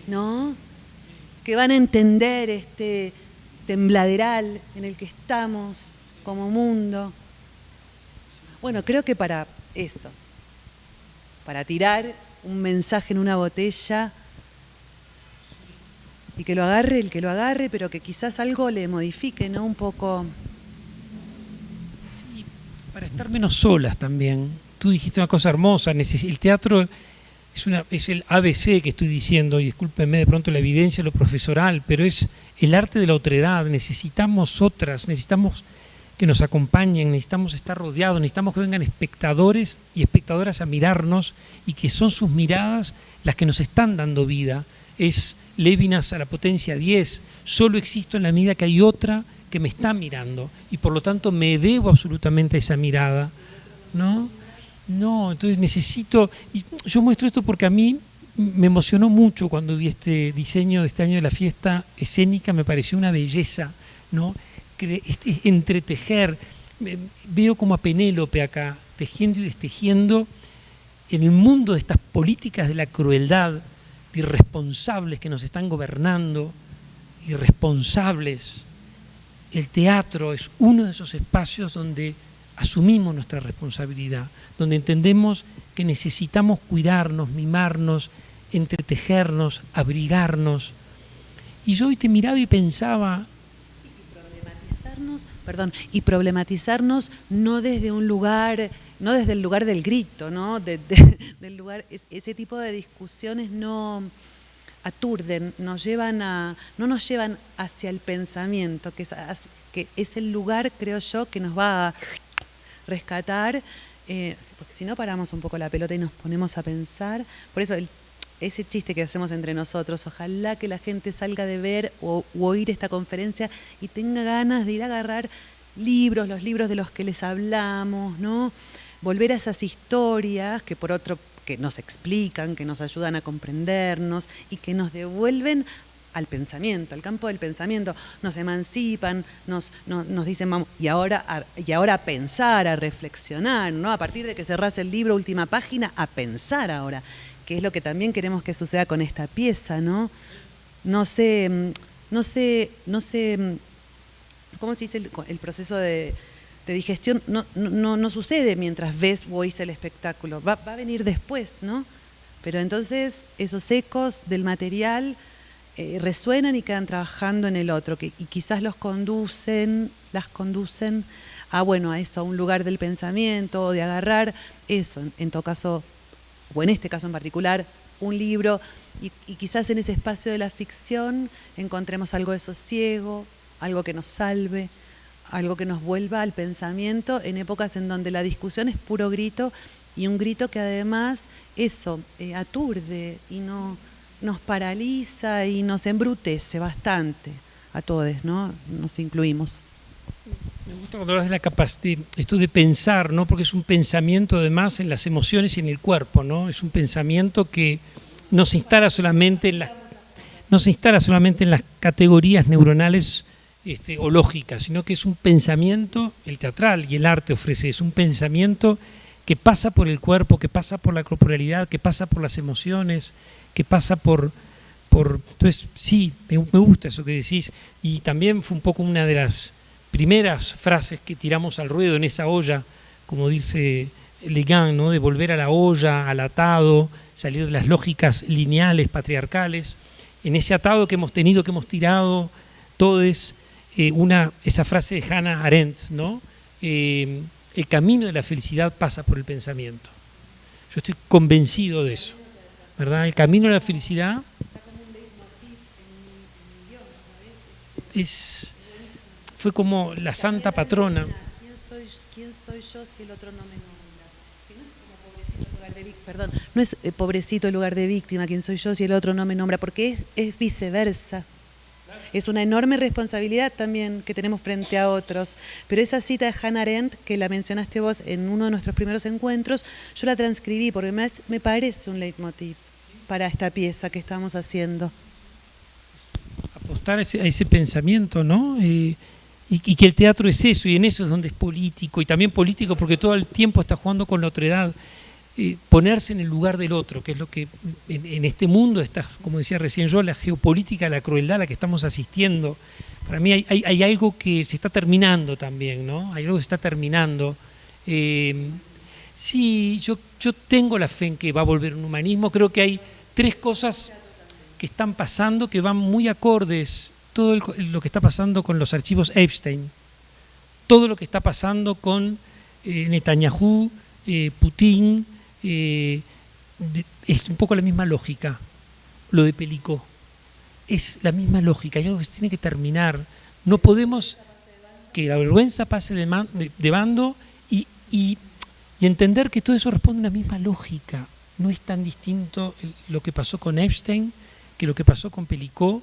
¿no? Que van a entender este tembladeral en el que estamos como mundo. Bueno, creo que para eso, para tirar un mensaje en una botella y que lo agarre el que lo agarre, pero que quizás algo le modifique, ¿no? Un poco. Sí, para estar menos solas también. Tú dijiste una cosa hermosa, el teatro es el ABC que estoy diciendo, y discúlpenme de pronto la evidencia, lo profesoral, pero es el arte de la otredad. Necesitamos otras, necesitamos que nos acompañen, necesitamos estar rodeados, necesitamos que vengan espectadores y espectadoras a mirarnos y que son sus miradas las que nos están dando vida. Es Levinas a la potencia 10, solo existo en la medida que hay otra que me está mirando y por lo tanto me debo absolutamente a esa mirada, ¿no? No, entonces necesito, y yo muestro esto porque a mí me emocionó mucho cuando vi este diseño de este año de la fiesta escénica, me pareció una belleza, ¿no? Entretejer, veo como a Penélope acá, tejiendo y destejiendo en el mundo de estas políticas de la crueldad, de irresponsables que nos están gobernando, irresponsables. El teatro es uno de esos espacios donde asumimos nuestra responsabilidad, donde entendemos que necesitamos cuidarnos, mimarnos, entretejernos, abrigarnos. Y yo hoy te miraba y pensaba... y problematizarnos no desde un lugar, no desde el lugar del grito, ¿no? Del lugar, ese tipo de discusiones no aturden, no nos llevan hacia el pensamiento, que es el lugar, creo yo, que nos va a rescatar, porque si no paramos un poco la pelota y nos ponemos a pensar. Por eso ese chiste que hacemos entre nosotros, ojalá que la gente salga de ver o oír esta conferencia y tenga ganas de ir a agarrar libros, los libros de los que les hablamos, ¿no? Volver a esas historias que nos explican, que nos ayudan a comprendernos y que nos devuelven al pensamiento, al campo del pensamiento, nos emancipan, nos dicen, vamos, y ahora a pensar, a reflexionar, ¿no? A partir de que cerrás el libro, última página, a pensar ahora, que es lo que también queremos que suceda con esta pieza, ¿no? No sé, ¿cómo se dice el proceso de digestión? No sucede mientras ves o oís el espectáculo, va a venir después, ¿no? Pero entonces esos ecos del material resuenan y quedan trabajando en el otro, y quizás las conducen a esto, a un lugar del pensamiento, o de agarrar eso, en todo caso, o en este caso en particular, un libro, y quizás en ese espacio de la ficción encontremos algo de sosiego, algo que nos salve, algo que nos vuelva al pensamiento en épocas en donde la discusión es puro grito, y un grito que además aturde y nos paraliza y nos embrutece bastante a todos, ¿no? Nos incluimos. Me gusta cuando hablas de la capacidad, esto de pensar, ¿no? Porque es un pensamiento además en las emociones y en el cuerpo, ¿no? Es un pensamiento que no se instala solamente en las categorías neuronales o lógicas, sino que es un pensamiento, el teatral y el arte ofrece, es un pensamiento que pasa por el cuerpo, que pasa por la corporalidad, que pasa por las emociones, que pasa por entonces sí, me gusta eso que decís, y también fue un poco una de las primeras frases que tiramos al ruedo en esa olla, como dice Legan, ¿no? De volver a la olla, al atado, salir de las lógicas lineales, patriarcales, en ese atado que hemos tenido, que hemos tirado todos, esa frase de Hannah Arendt, ¿no? El camino de la felicidad pasa por el pensamiento. Yo estoy convencido de eso, ¿verdad? El camino de la felicidad fue como la santa patrona. ¿Quién soy yo si el otro no me nombra? No es pobrecito el lugar de víctima, ¿quién soy yo si el otro no me nombra? Porque es viceversa. Es una enorme responsabilidad también que tenemos frente a otros. Pero esa cita de Hannah Arendt, que la mencionaste vos en uno de nuestros primeros encuentros, yo la transcribí porque me parece un leitmotiv para esta pieza que estamos haciendo. Apostar a ese pensamiento, ¿no? Y que el teatro es eso, y en eso es donde es político, y también político porque todo el tiempo está jugando con la otredad. Ponerse en el lugar del otro, que es lo que en este mundo está, como decía recién yo, la geopolítica, la crueldad a la que estamos asistiendo. Para mí hay algo que se está terminando también, ¿no? Hay algo que se está terminando. Sí, yo tengo la fe en que va a volver un humanismo. Creo que hay tres cosas que están pasando que van muy acordes. Todo lo que está pasando con los archivos Epstein, todo lo que está pasando con Netanyahu, Putin, es un poco la misma lógica. Lo de Pelicó es la misma lógica, hay algo que se tiene que terminar. No podemos, que la vergüenza pase de bando y entender que todo eso responde a una misma lógica. No es tan distinto lo que pasó con Epstein que lo que pasó con Pelicó,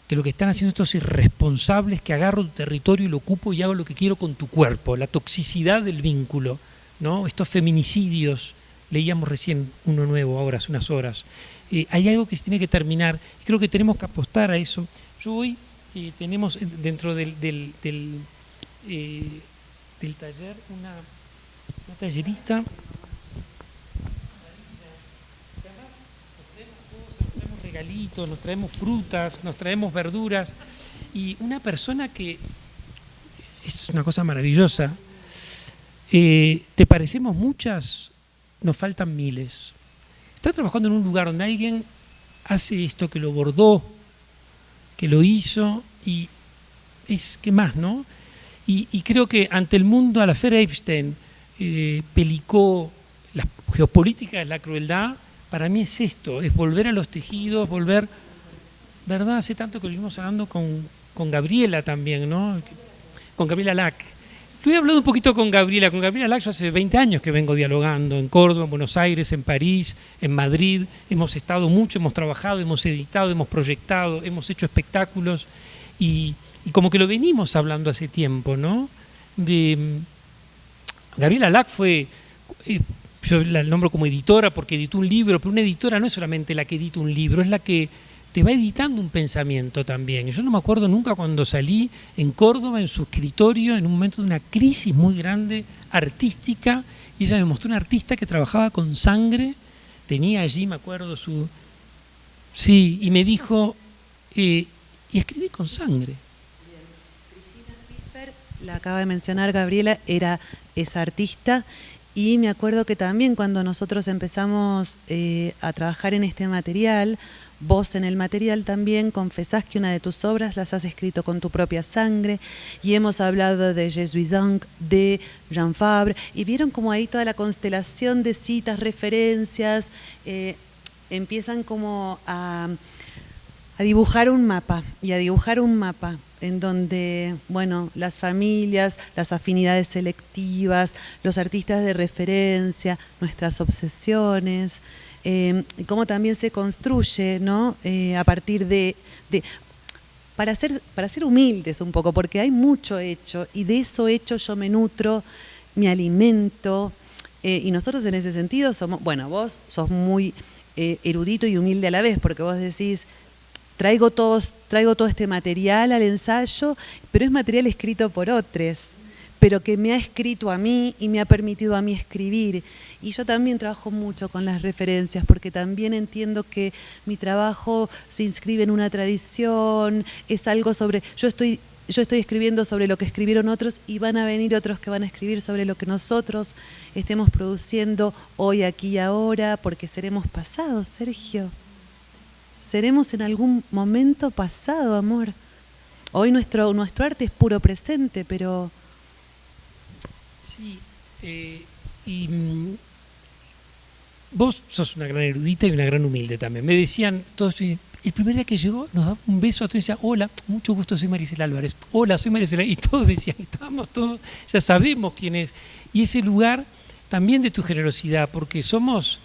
que lo que están haciendo estos irresponsables que agarro tu territorio y lo ocupo y hago lo que quiero con tu cuerpo, la toxicidad del vínculo, ¿no? Estos feminicidios, leíamos recién uno nuevo ahora, hace unas horas. Hay algo que se tiene que terminar y creo que tenemos que apostar a eso. Yo hoy tenemos dentro del taller una tallerista. Regalitos, nos traemos frutas, nos traemos verduras y una persona que es una cosa maravillosa. ¿Te parecemos muchas? Nos faltan miles. Está trabajando en un lugar donde alguien hace esto, que lo bordó, que lo hizo y es ¿qué más, no? Y creo que ante el mundo, a la Fer Epstein, Pelicó, la geopolítica de la crueldad. Para mí es esto, es volver a los tejidos, volver, ¿verdad? Hace tanto que lo vimos hablando con Gabriela también, ¿no? Con Gabriela Lack. Yo he hablado un poquito con Gabriela Lack, yo hace 20 años que vengo dialogando en Córdoba, en Buenos Aires, en París, en Madrid. Hemos estado mucho, hemos trabajado, hemos editado, hemos proyectado, hemos hecho espectáculos y como que lo venimos hablando hace tiempo, ¿no? Gabriela Lack fue... yo la nombro como editora porque editó un libro, pero una editora no es solamente la que edita un libro, es la que te va editando un pensamiento también. Yo no me acuerdo nunca cuando salí en Córdoba, en su escritorio, en un momento de una crisis muy grande, artística, y ella me mostró una artista que trabajaba con sangre, tenía allí, me acuerdo, Sí, y me dijo, y escribí con sangre. Bien. Cristina Fischer, la acaba de mencionar Gabriela, era esa artista. Y me acuerdo que también cuando nosotros empezamos a trabajar en este material, vos en el material también confesás que una de tus obras las has escrito con tu propia sangre y hemos hablado de Jesuizange, de Jean Fabre y vieron como ahí toda la constelación de citas, referencias, empiezan como a dibujar un mapa en donde, bueno, las familias, las afinidades selectivas, los artistas de referencia, nuestras obsesiones, y cómo también se construye, ¿no? A partir para ser humildes un poco, porque hay mucho hecho, y de eso hecho yo me nutro, me alimento, y nosotros en ese sentido somos, bueno, vos sos muy erudito y humilde a la vez, porque vos decís, traigo todo este material al ensayo, pero es material escrito por otros, pero que me ha escrito a mí y me ha permitido a mí escribir. Y yo también trabajo mucho con las referencias, porque también entiendo que mi trabajo se inscribe en una tradición, es algo sobre... Yo estoy escribiendo sobre lo que escribieron otros y van a venir otros que van a escribir sobre lo que nosotros estemos produciendo hoy, aquí y ahora, porque seremos pasados, Sergio. Seremos en algún momento pasado, amor. Hoy nuestro arte es puro presente, pero... Sí, vos sos una gran erudita y una gran humilde también. Me decían todos, el primer día que llegó nos daba un beso a todos y decía, hola, mucho gusto, soy Maricela Álvarez. Hola, soy Maricela. Y todos decían, estábamos todos, ya sabemos quién es. Y ese lugar también de tu generosidad, porque somos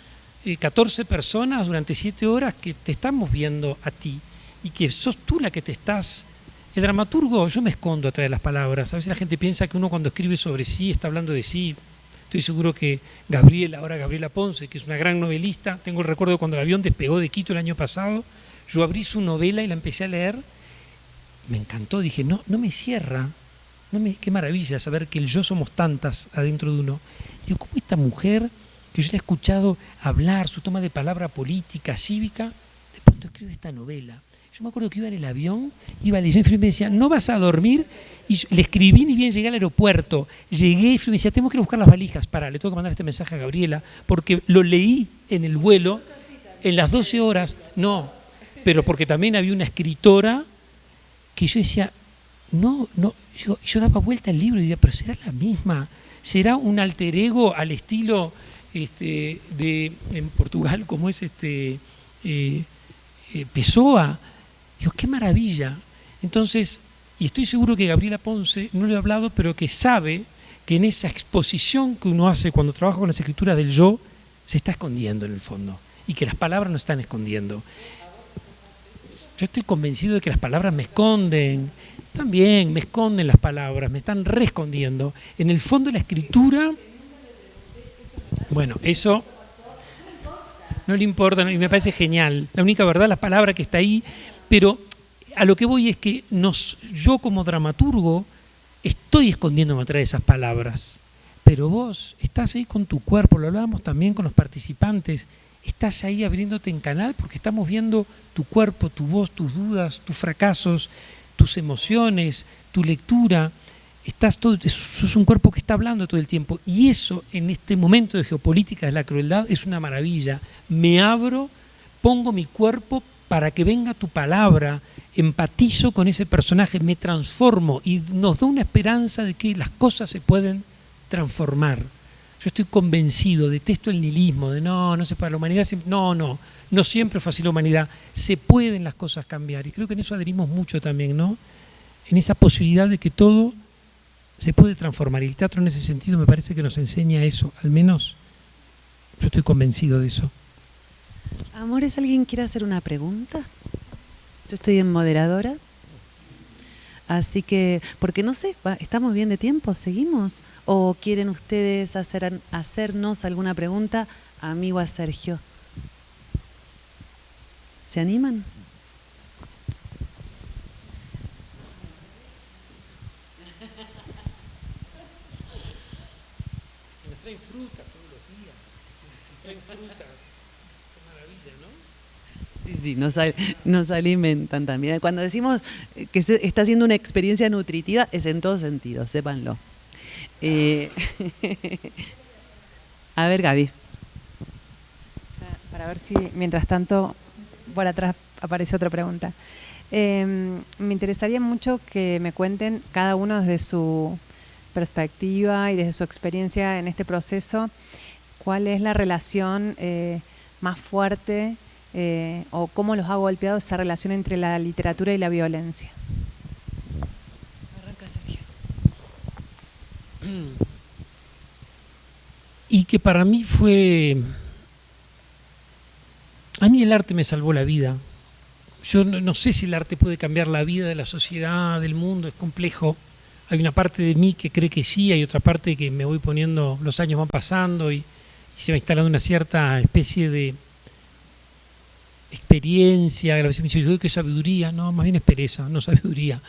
14 personas durante 7 horas que te estamos viendo a ti y que sos tú la que te estás... El dramaturgo, yo me escondo atrás de las palabras. A veces la gente piensa que uno cuando escribe sobre sí está hablando de sí. Estoy seguro que Gabriela Ponce, que es una gran novelista, tengo el recuerdo cuando el avión despegó de Quito el año pasado, yo abrí su novela y la empecé a leer, me encantó, dije, no me cierra, qué maravilla saber que el yo somos tantas adentro de uno. Digo, ¿cómo esta mujer, que yo la he escuchado hablar, su toma de palabra política, cívica, de pronto escribe esta novela? Yo me acuerdo que iba en el avión, iba leyendo y me decía, ¿no vas a dormir? Y yo, le escribí ni bien llegué al aeropuerto. Llegué y me decía, tengo que ir a buscar las valijas. Le tengo que mandar este mensaje a Gabriela, porque lo leí en el vuelo, en las 12 horas. No, pero porque también había una escritora que yo decía, yo daba vuelta al libro y decía, pero será la misma. Será un alter ego al estilo de en Portugal, como es Pessoa. Digo, qué maravilla. Entonces, Y estoy seguro que Gabriela Ponce, no le he hablado, pero que sabe que en esa exposición que uno hace cuando trabaja con las escrituras del yo, se está escondiendo en el fondo. Y que las palabras no están escondiendo. Yo estoy convencido de que las palabras me esconden. También me esconden las palabras, me están reescondiendo. En el fondo de la escritura, bueno, eso no le importa, y me parece genial. La única verdad, la palabra que está ahí, pero a lo que voy es que yo como dramaturgo estoy escondiéndome atrás de esas palabras, pero vos estás ahí con tu cuerpo, lo hablábamos también con los participantes, estás ahí abriéndote en canal porque estamos viendo tu cuerpo, tu voz, tus dudas, tus fracasos, tus emociones, tu lectura. Sos un cuerpo que está hablando todo el tiempo, y eso en este momento de geopolítica de la crueldad es una maravilla. Me abro, pongo mi cuerpo para que venga tu palabra, empatizo con ese personaje, me transformo y nos da una esperanza de que las cosas se pueden transformar. Yo estoy convencido, detesto el nihilismo, de no se puede, la humanidad siempre, no siempre fue así la humanidad, se pueden las cosas cambiar, y creo que en eso adherimos mucho también, ¿no? En esa posibilidad de que todo se puede transformar, y el teatro en ese sentido me parece que nos enseña eso, al menos yo estoy convencido de eso. Amores, ¿alguien quiere hacer una pregunta? Yo estoy en moderadora. Así que, porque no sé, ¿estamos bien de tiempo? ¿Seguimos? ¿O quieren ustedes hacernos alguna pregunta a mí o a Sergio? ¿Se animan? Nos traen frutas todos los días. Nos traen frutas. Qué maravilla, ¿no? Sí, nos alimentan también. Cuando decimos que está siendo una experiencia nutritiva, es en todo sentido, sépanlo. A ver, Gaby. Para ver si, mientras tanto, por atrás aparece otra pregunta. Me interesaría mucho que me cuenten cada uno desde su perspectiva y desde su experiencia en este proceso, cuál es la relación más fuerte o cómo los ha golpeado esa relación entre la literatura y la violencia. Arranca, Sergio. Y que para mí a mí el arte me salvó la vida. Yo no sé si el arte puede cambiar la vida de la sociedad, del mundo, es complejo. Hay una parte de mí que cree que sí, hay otra parte que me voy poniendo, los años van pasando y se va instalando una cierta especie de experiencia. A veces me dice, yo qué sabiduría, no, más bien es pereza, no sabiduría.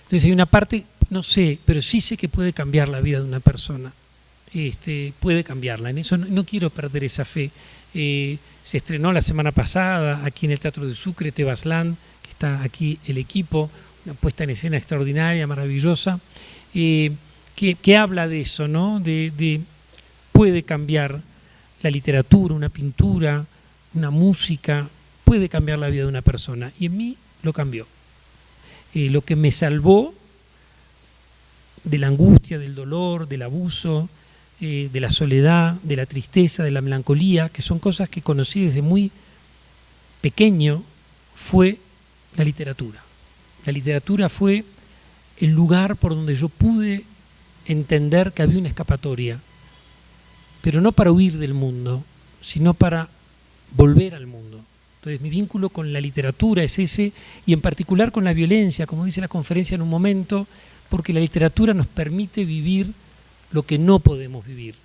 Entonces hay una parte, no sé, pero sí sé que puede cambiar la vida de una persona. Puede cambiarla, en eso no quiero perder esa fe. Se estrenó la semana pasada aquí en el Teatro de Sucre, Tebasland, que está aquí el equipo, una puesta en escena extraordinaria, maravillosa, que habla de eso, ¿no? Puede cambiar la literatura, una pintura, una música, puede cambiar la vida de una persona, y en mí lo cambió. Lo que me salvó de la angustia, del dolor, del abuso, de la soledad, de la tristeza, de la melancolía, que son cosas que conocí desde muy pequeño, fue la literatura. La literatura fue el lugar por donde yo pude entender que había una escapatoria, pero no para huir del mundo, sino para volver al mundo. Entonces mi vínculo con la literatura es ese, y en particular con la violencia, como dice la conferencia en un momento, porque la literatura nos permite vivir lo que no podemos vivir.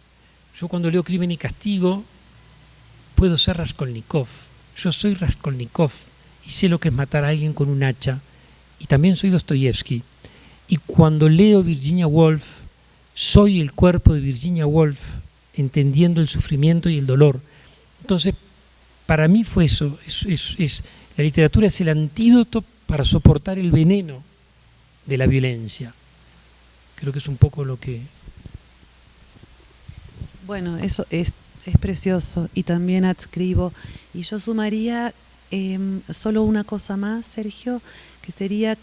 Yo cuando leo Crimen y Castigo puedo ser Raskolnikov. Yo soy Raskolnikov y sé lo que es matar a alguien con un hacha, y también soy Dostoyevsky. Y cuando leo Virginia Woolf, soy el cuerpo de Virginia Woolf, entendiendo el sufrimiento y el dolor. Entonces, para mí fue eso. La literatura es el antídoto para soportar el veneno de la violencia. Creo que es un poco lo que... Bueno, eso es precioso, y también adscribo. Y yo sumaría solo una cosa más, Sergio, que sería,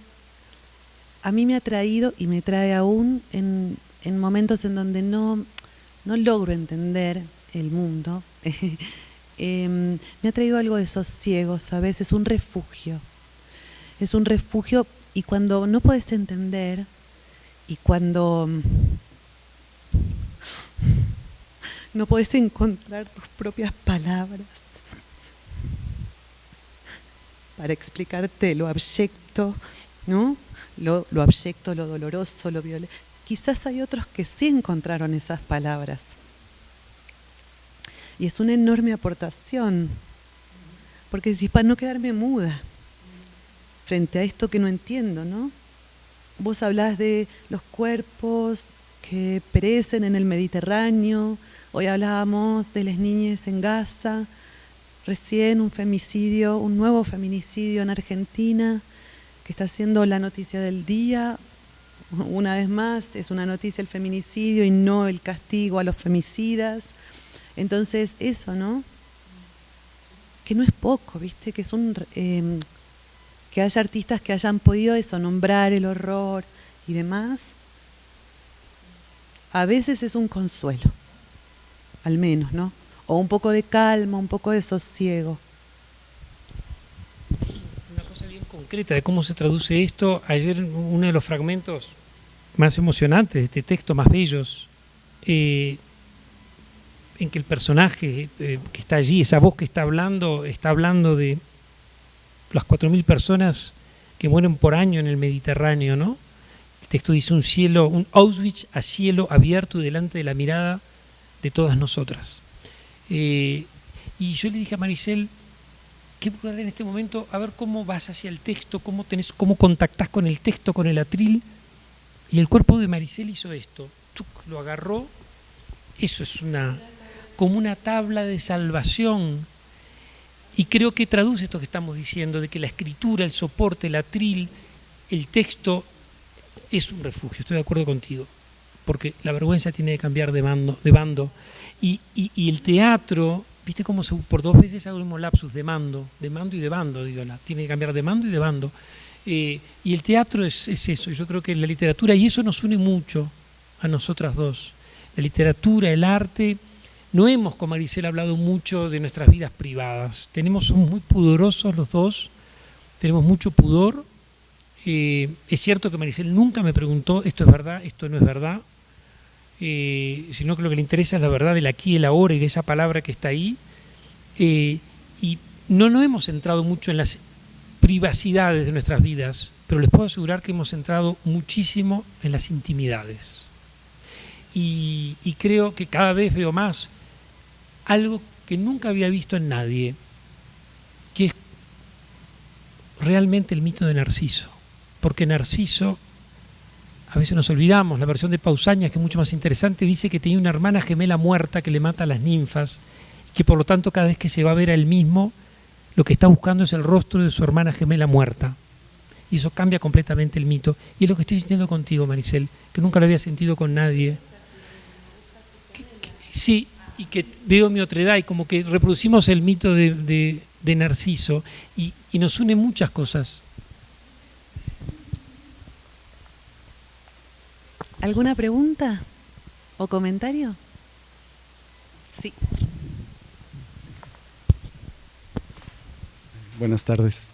a mí me ha traído y me trae aún en momentos en donde no logro entender el mundo, me ha traído algo de sosiego, ¿sabes? Es un refugio Y cuando no podés entender, y cuando no podés encontrar tus propias palabras para explicarte lo abyecto, ¿no? Lo abyecto, lo doloroso, lo violento. Quizás hay otros que sí encontraron esas palabras. Y es una enorme aportación, porque decís, para no quedarme muda frente a esto que no entiendo, ¿no? Vos hablás de los cuerpos que perecen en el Mediterráneo, hoy hablábamos de las niñas en Gaza, recién un femicidio, un nuevo feminicidio en Argentina, que está siendo la noticia del día. Una vez más, es una noticia el feminicidio y no el castigo a los femicidas. Entonces, eso, ¿no? Que no es poco, ¿viste? Que es que haya artistas que hayan podido eso, nombrar el horror y demás. A veces es un consuelo, al menos, ¿no? O un poco de calma, un poco de sosiego. Una cosa bien concreta de cómo se traduce esto. Ayer uno de los fragmentos más emocionantes de este texto, más bellos, en que el personaje que está allí, esa voz que está hablando de las 4.000 personas que mueren por año en el Mediterráneo, ¿no? El texto dice un Auschwitz a cielo abierto delante de la mirada de todas nosotras. Y yo le dije a Maricel, ¿qué puedo hacer en este momento? A ver cómo vas hacia el texto, cómo contactás con el texto, con el atril. Y el cuerpo de Maricel hizo esto, lo agarró. Eso es como una tabla de salvación. Y creo que traduce esto que estamos diciendo, de que la escritura, el soporte, el atril, el texto es un refugio. Estoy de acuerdo contigo, porque la vergüenza tiene que cambiar de bando. Y el teatro, ¿viste cómo por 2 veces hago el mismo lapsus de mando y de bando? Tiene que cambiar de mando y de bando. Y el teatro es eso. Yo creo que la literatura, y eso nos une mucho a nosotras dos. La literatura, el arte. No hemos, con Maricel, hablado mucho de nuestras vidas privadas. Somos muy pudorosos los dos, tenemos mucho pudor. Es cierto que Maricel nunca me preguntó, esto es verdad, esto no es verdad, sino que lo que le interesa es la verdad del aquí y el ahora y de esa palabra que está ahí. Y no hemos entrado mucho en las privacidades de nuestras vidas, pero les puedo asegurar que hemos entrado muchísimo en las intimidades. Y creo que cada vez veo más algo que nunca había visto en nadie, que es realmente el mito de Narciso. Porque Narciso, a veces nos olvidamos, la versión de Pausanias, que es mucho más interesante, dice que tenía una hermana gemela muerta que le mata a las ninfas, que por lo tanto cada vez que se va a ver a él mismo, lo que está buscando es el rostro de su hermana gemela muerta. Y eso cambia completamente el mito. Y es lo que estoy sintiendo contigo, Maricel, que nunca lo había sentido con nadie. Sí, y que veo mi otredad y como que reproducimos el mito de Narciso y nos une muchas cosas. ¿Alguna pregunta o comentario? Sí. Buenas tardes.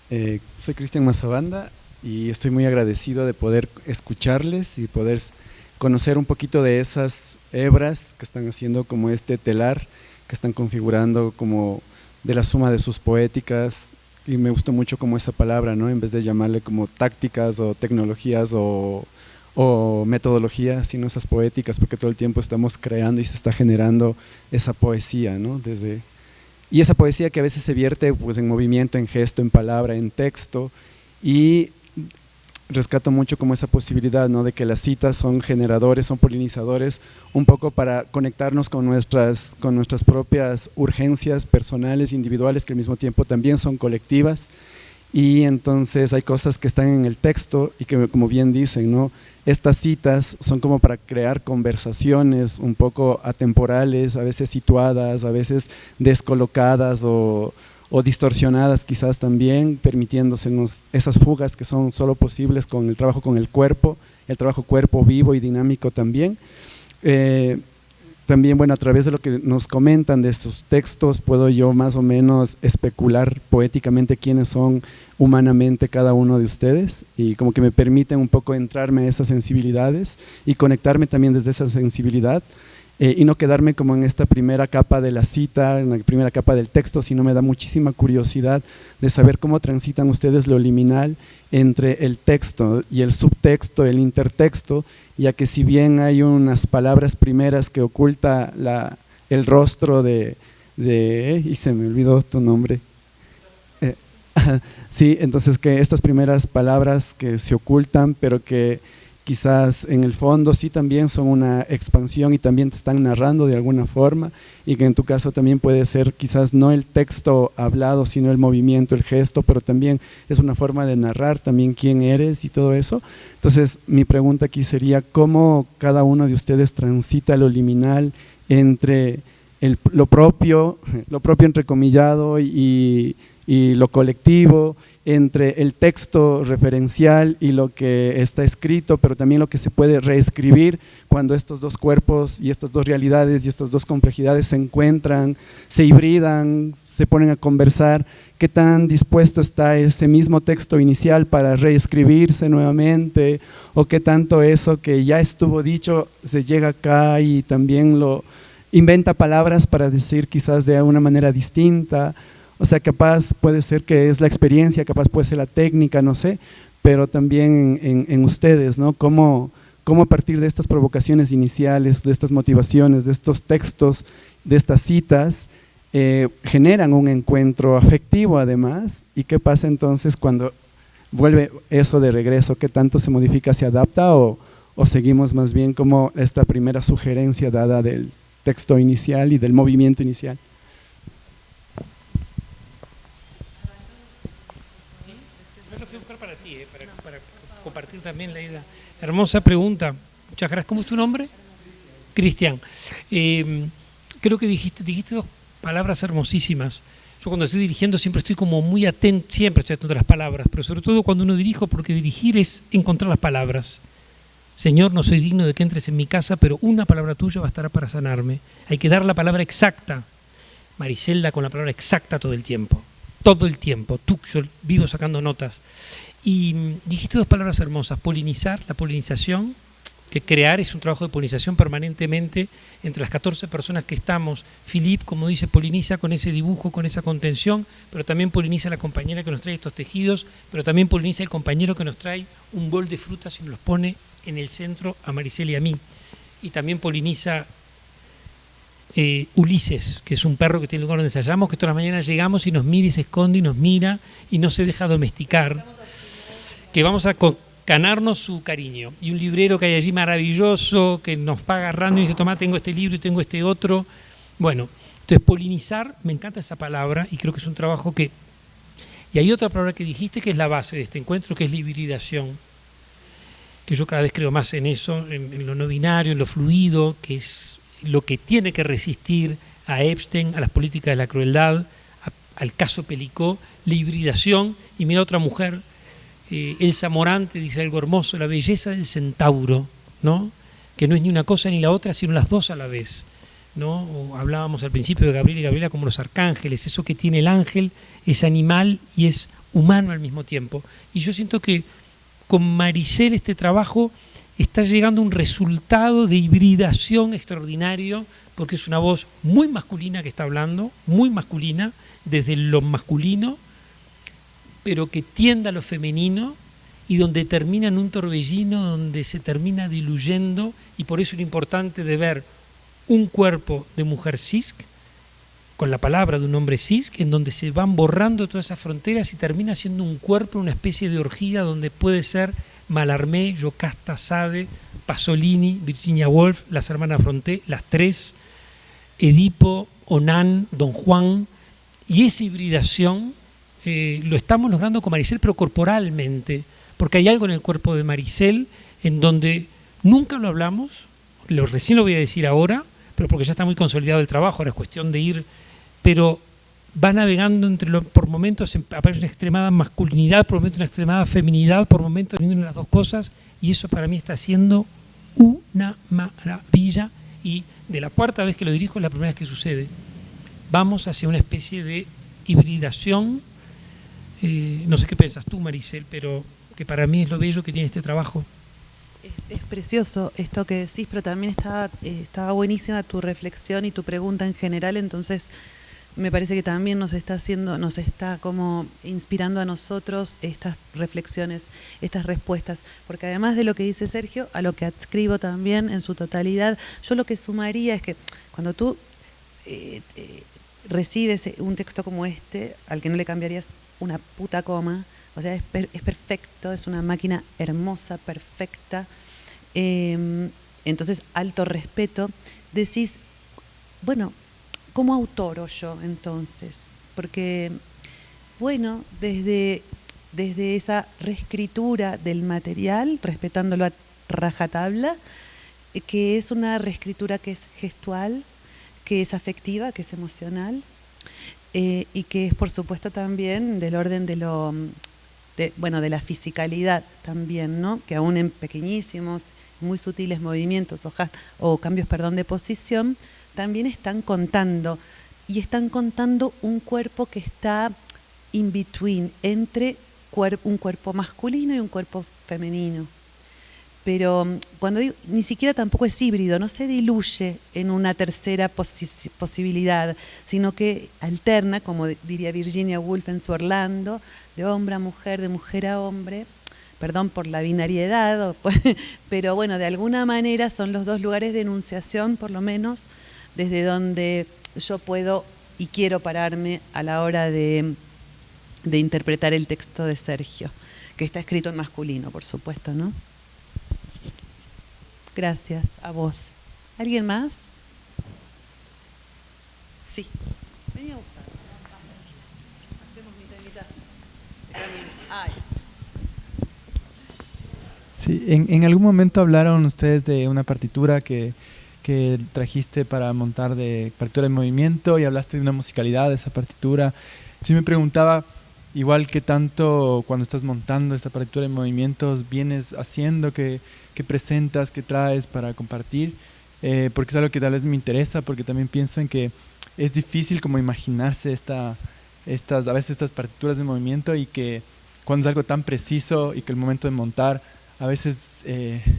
Soy Cristian Mazabanda y estoy muy agradecido de poder escucharles y poder conocer un poquito de esas hebras que están haciendo como este telar, que están configurando como de la suma de sus poéticas, y me gustó mucho como esa palabra, ¿no? En vez de llamarle como tácticas o tecnologías o metodologías, sino esas poéticas, porque todo el tiempo estamos creando y se está generando esa poesía, ¿no? Y esa poesía que a veces se vierte pues, en movimiento, en gesto, en palabra, en texto, y rescato mucho como esa posibilidad, ¿no? De que las citas son generadores, son polinizadores, un poco para conectarnos con nuestras propias urgencias personales, individuales, que al mismo tiempo también son colectivas. Y entonces hay cosas que están en el texto y que, como bien dicen, ¿no? Estas citas son como para crear conversaciones un poco atemporales, a veces situadas, a veces descolocadas o distorsionadas quizás también, permitiéndosenos esas fugas que son solo posibles con el trabajo con el trabajo cuerpo vivo y dinámico también. también, bueno, a través de lo que nos comentan de sus textos, puedo yo más o menos especular poéticamente quiénes son humanamente cada uno de ustedes, y como que me permiten un poco entrarme a esas sensibilidades y conectarme también desde esa sensibilidad, y no quedarme como en esta primera capa de la cita, en la primera capa del texto, sino me da muchísima curiosidad de saber cómo transitan ustedes lo liminal entre el texto y el subtexto, el intertexto, ya que si bien hay unas palabras primeras que oculta el rostro y se me olvidó tu nombre. Sí, entonces que estas primeras palabras que se ocultan, pero que quizás en el fondo sí también son una expansión y también te están narrando de alguna forma, y que en tu caso también puede ser quizás no el texto hablado, sino el movimiento, el gesto, pero también es una forma de narrar también quién eres y todo eso. Entonces mi pregunta aquí sería, ¿cómo cada uno de ustedes transita lo liminal entre lo propio entrecomillado y lo colectivo, entre el texto referencial y lo que está escrito, pero también lo que se puede reescribir cuando estos dos cuerpos y estas dos realidades y estas dos complejidades se encuentran, se hibridan, se ponen a conversar? ¿Qué tan dispuesto está ese mismo texto inicial para reescribirse nuevamente? ¿O qué tanto eso que ya estuvo dicho se llega acá y también lo inventa palabras para decir quizás de una manera distinta? O sea, capaz puede ser que es la experiencia, capaz puede ser la técnica, no sé, pero también en ustedes, ¿no? ¿Cómo a partir de estas provocaciones iniciales, de estas motivaciones, de estos textos, de estas citas, generan un encuentro afectivo además? ¿Y qué pasa entonces cuando vuelve eso de regreso? ¿Qué tanto se modifica, se adapta o seguimos más bien como esta primera sugerencia dada del texto inicial y del movimiento inicial? Para ti, para compartir también la idea. Hermosa pregunta. Muchas gracias. ¿Cómo es tu nombre? Cristian. Creo que dijiste dos palabras hermosísimas. Yo cuando estoy dirigiendo siempre estoy como muy atento, siempre estoy atento a las palabras, pero sobre todo cuando uno dirijo, porque dirigir es encontrar las palabras. Señor, no soy digno de que entres en mi casa, pero una palabra tuya bastará para sanarme. Hay que dar la palabra exacta. Mariselda con la palabra exacta todo el tiempo. Todo el tiempo. Yo vivo sacando notas. Y dijiste dos palabras hermosas: polinizar, la polinización, que crear es un trabajo de polinización permanentemente entre las 14 personas que estamos. Philippe, como dice, poliniza con ese dibujo, con esa contención, pero también poliniza la compañera que nos trae estos tejidos, pero también poliniza el compañero que nos trae un bol de frutas y nos los pone en el centro a Maricel y a mí. Y también poliniza Ulises, que es un perro que tiene el lugar donde ensayamos, que todas las mañanas llegamos y nos mira y se esconde y nos mira y no se deja domesticar, que vamos a ganarnos su cariño. Y un librero que hay allí maravilloso, que nos va agarrando y dice: toma, tengo este libro y tengo este otro. Bueno, entonces polinizar, me encanta esa palabra y creo que es un trabajo que... Y hay otra palabra que dijiste que es la base de este encuentro, que es la hibridación, que yo cada vez creo más en eso, en lo no binario, en lo fluido, que es lo que tiene que resistir a Epstein, a las políticas de la crueldad, al caso Pelicó, la hibridación. Y mira otra mujer, Elsa Morante dice algo hermoso: la belleza del centauro, ¿no? Que no es ni una cosa ni la otra, sino las dos a la vez, ¿no? O hablábamos al principio de Gabriel y Gabriela como los arcángeles, eso que tiene el ángel es animal y es humano al mismo tiempo. Y yo siento que con Maricel este trabajo está llegando a un resultado de hibridación extraordinario, porque es una voz muy masculina que está hablando, muy masculina, desde lo masculino, pero que tiende a lo femenino y donde termina en un torbellino, donde se termina diluyendo, y por eso lo importante de ver un cuerpo de mujer cis, con la palabra de un hombre cis, en donde se van borrando todas esas fronteras y termina siendo un cuerpo, una especie de orgía donde puede ser Mallarmé, Yocasta, Sade, Pasolini, Virginia Woolf, las hermanas Fronté, las tres, Edipo, Onan, Don Juan, y esa hibridación lo estamos logrando con Maricel, pero corporalmente, porque hay algo en el cuerpo de Maricel en donde nunca lo hablamos, recién lo voy a decir ahora, pero porque ya está muy consolidado el trabajo, ahora es cuestión de ir, pero va navegando por momentos aparece una extremada masculinidad, por momentos una extremada feminidad, por momentos uniendo las dos cosas, y eso para mí está siendo una maravilla, y de la cuarta vez que lo dirijo, es la primera vez que sucede. Vamos hacia una especie de hibridación. No sé qué piensas tú, Maricel, pero que para mí es lo bello que tiene este trabajo. Es precioso esto que decís, pero también estaba buenísima tu reflexión y tu pregunta en general, entonces me parece que también nos está como inspirando a nosotros estas reflexiones, estas respuestas, porque además de lo que dice Sergio, a lo que adscribo también en su totalidad, yo lo que sumaría es que cuando tú recibes un texto como este, al que no le cambiarías una puta coma, o sea, es perfecto, es una máquina hermosa, perfecta, entonces alto respeto, decís, bueno, ¿cómo autoro yo entonces? Porque, bueno, desde esa reescritura del material, respetándolo a rajatabla, que es una reescritura que es gestual, que es afectiva, que es emocional, y que es, por supuesto, también del orden de la fisicalidad también, ¿no? Que aún en pequeñísimos, muy sutiles movimientos o cambios, de posición, también están contando. Y están contando un cuerpo que está in between, entre un cuerpo masculino y un cuerpo femenino. Pero cuando digo, ni siquiera tampoco es híbrido, no se diluye en una tercera posibilidad, sino que alterna, como diría Virginia Woolf en su Orlando, de hombre a mujer, de mujer a hombre, perdón por la binariedad, pero bueno, de alguna manera son los dos lugares de enunciación, por lo menos, desde donde yo puedo y quiero pararme a la hora de interpretar el texto de Sergio, que está escrito en masculino, por supuesto, ¿no? Gracias a vos. ¿Alguien más? Sí. Vení a buscar. Hacemos mitad y mitad. Ay. Sí, en algún momento hablaron ustedes de una partitura que trajiste para montar de partitura de movimiento y hablaste de una musicalidad de esa partitura. Sí me preguntaba, igual que tanto cuando estás montando esta partitura de movimientos vienes haciendo, que presentas, que traes para compartir, porque es algo que tal vez me interesa, porque también pienso en que es difícil como imaginarse a veces estas partituras de movimiento, y que cuando es algo tan preciso y que el momento de montar a veces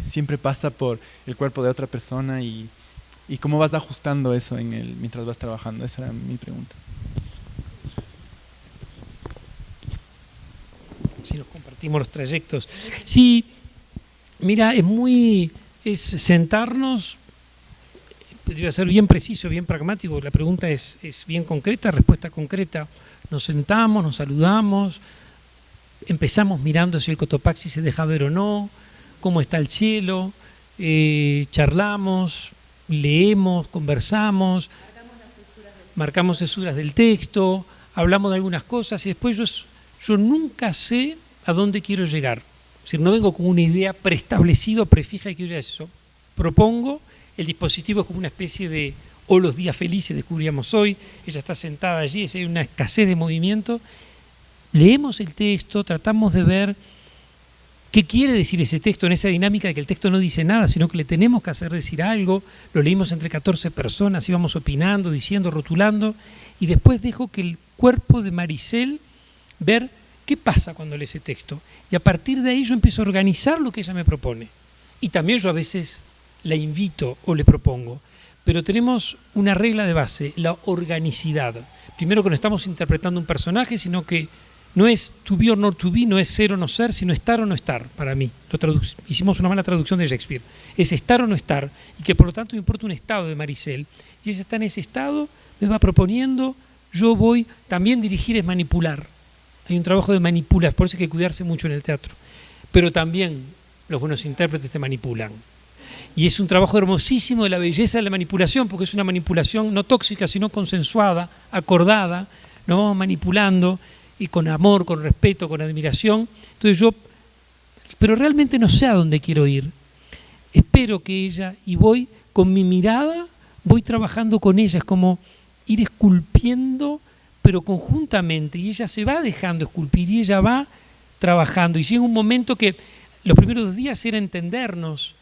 siempre pasa por el cuerpo de otra persona, y cómo vas ajustando eso mientras vas trabajando. Esa era mi pregunta. Si nos compartimos los trayectos. Sí, mira, es sentarnos, debe ser bien preciso, bien pragmático. La pregunta es bien concreta, respuesta concreta. Nos sentamos, nos saludamos, empezamos mirando si el Cotopaxi se deja ver o no, cómo está el cielo, charlamos, leemos, conversamos, marcamos cesuras del texto, hablamos de algunas cosas, y después yo nunca sé a dónde quiero llegar. Es decir, no vengo con una idea preestablecida, prefija, y quiero ir a eso. Propongo, el dispositivo es como una especie de "o los días felices", descubríamos hoy, ella está sentada allí, hay una escasez de movimiento. Leemos el texto, tratamos de ver qué quiere decir ese texto, en esa dinámica de que el texto no dice nada, sino que le tenemos que hacer decir algo. Lo leímos entre 14 personas, íbamos opinando, diciendo, rotulando, y después dejo que el cuerpo de Maricel ver qué pasa cuando lee ese texto. Y a partir de ahí yo empiezo a organizar lo que ella me propone. Y también yo a veces la invito o le propongo. Pero tenemos una regla de base, la organicidad. Primero, que no estamos interpretando un personaje, sino que no es to be or not to be, no es ser o no ser, sino estar o no estar, para mí. Hicimos una mala traducción de Shakespeare. Es estar o no estar, y que por lo tanto me importa un estado de Maricel. Y ella está en ese estado, me va proponiendo, yo voy. También dirigir es manipular. Hay un trabajo de manipular, por eso hay que cuidarse mucho en el teatro. Pero también los buenos intérpretes te manipulan. Y es un trabajo hermosísimo de la belleza de la manipulación, porque es una manipulación no tóxica, sino consensuada, acordada. Nos vamos manipulando, y con amor, con respeto, con admiración. Entonces pero realmente no sé a dónde quiero ir. Espero que ella, y voy con mi mirada, voy trabajando con ella. Es como ir esculpiendo, pero conjuntamente, y ella se va dejando esculpir, y ella va trabajando. Y llega un momento que los primeros días era entendernos.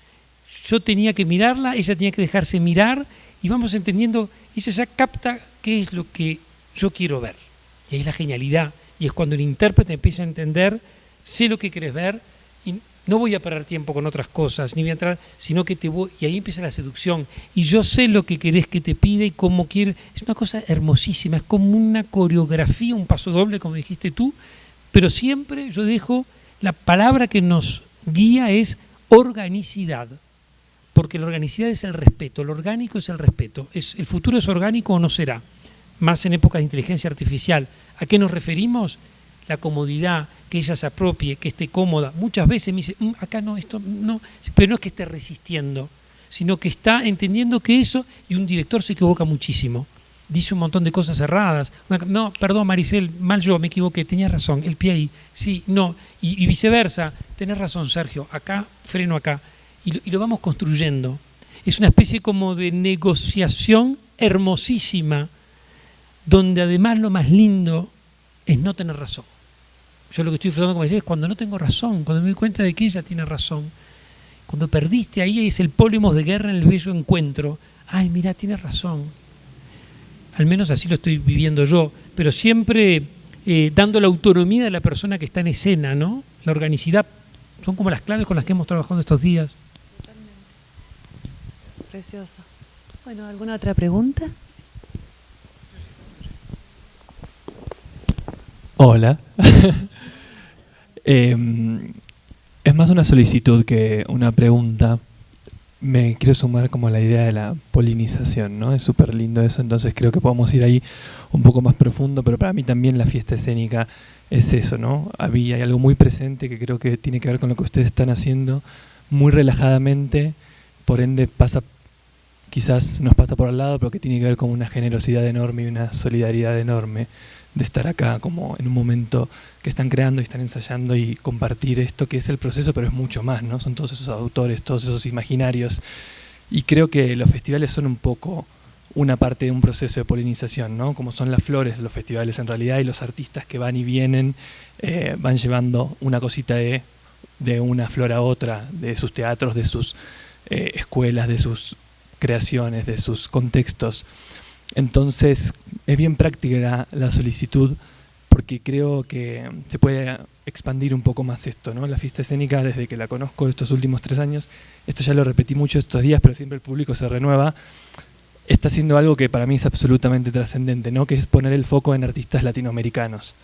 Yo tenía que mirarla, ella tenía que dejarse mirar, y vamos entendiendo, ella ya capta qué es lo que yo quiero ver. Y ahí es la genialidad, y es cuando el intérprete empieza a entender, sé lo que querés ver, y no voy a perder tiempo con otras cosas, ni voy a entrar, sino que te voy, y ahí empieza la seducción, y yo sé lo que querés que te pide y cómo quiere. Es una cosa hermosísima, es como una coreografía, un paso doble, como dijiste tú, pero siempre yo dejo, la palabra que nos guía es organicidad, porque la organicidad es el respeto, lo orgánico es el respeto. ¿El futuro es orgánico o no será? Más en épocas de inteligencia artificial. ¿A qué nos referimos? La comodidad, que ella se apropie, que esté cómoda. Muchas veces me dice, acá no, esto no, pero no es que esté resistiendo, sino que está entendiendo que eso, y un director se equivoca muchísimo. Dice un montón de cosas erradas. No, perdón, Maricel, mal yo, me equivoqué, tenías razón, el pie ahí, sí, no, y viceversa, tenés razón, Sergio, acá, freno acá, y lo vamos construyendo. Es una especie como de negociación hermosísima, donde además lo más lindo es no tener razón. Yo lo que estoy disfrutando, como decía, es cuando no tengo razón, cuando me doy cuenta de que ella tiene razón. Cuando perdiste ahí es el pólemos de guerra en el bello encuentro. Ay, mira, tiene razón. Al menos así lo estoy viviendo yo, pero siempre dando la autonomía de la persona que está en escena, ¿no? La organicidad son como las claves con las que hemos trabajado estos días. Totalmente. Precioso. Bueno, ¿alguna otra pregunta? Hola. Es más una solicitud que una pregunta. Me quiero sumar como a la idea de la polinización, ¿no? Es súper lindo eso, entonces creo que podemos ir ahí un poco más profundo, pero para mí también la fiesta escénica es eso, ¿no? Hay algo muy presente que creo que tiene que ver con lo que ustedes están haciendo, muy relajadamente, por ende quizás nos pasa por al lado, pero que tiene que ver con una generosidad enorme y una solidaridad enorme de estar acá como en un momento que están creando y están ensayando y compartir esto que es el proceso, pero es mucho más, ¿no? Son todos esos autores, todos esos imaginarios, y creo que los festivales son un poco una parte de un proceso de polinización, ¿no? Como son las flores, los festivales en realidad, y los artistas que van y vienen van llevando una cosita de una flor a otra, de sus teatros, de sus escuelas, de sus creaciones, de sus contextos. Entonces es bien práctica la solicitud, porque creo que se puede expandir un poco más esto, ¿no? La fiesta escénica, desde que la conozco estos últimos 3 años, esto ya lo repetí mucho estos días, pero siempre el público se renueva, está haciendo algo que para mí es absolutamente trascendente, ¿no? Que es poner el foco en artistas latinoamericanos.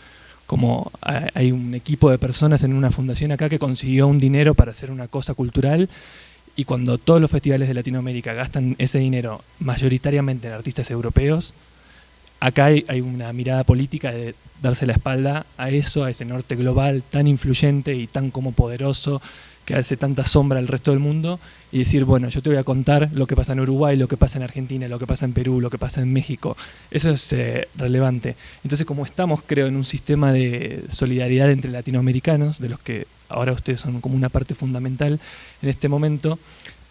Como hay un equipo de personas en una fundación acá que consiguió un dinero para hacer una cosa cultural, y cuando todos los festivales de Latinoamérica gastan ese dinero mayoritariamente en artistas europeos, acá hay una mirada política de darse la espalda a eso, a ese norte global tan influyente y tan como poderoso, que hace tanta sombra al resto del mundo, y decir, bueno, yo te voy a contar lo que pasa en Uruguay, lo que pasa en Argentina, lo que pasa en Perú, lo que pasa en México. Eso es relevante. Entonces, como estamos, creo, en un sistema de solidaridad entre latinoamericanos, de los que ahora ustedes son como una parte fundamental en este momento,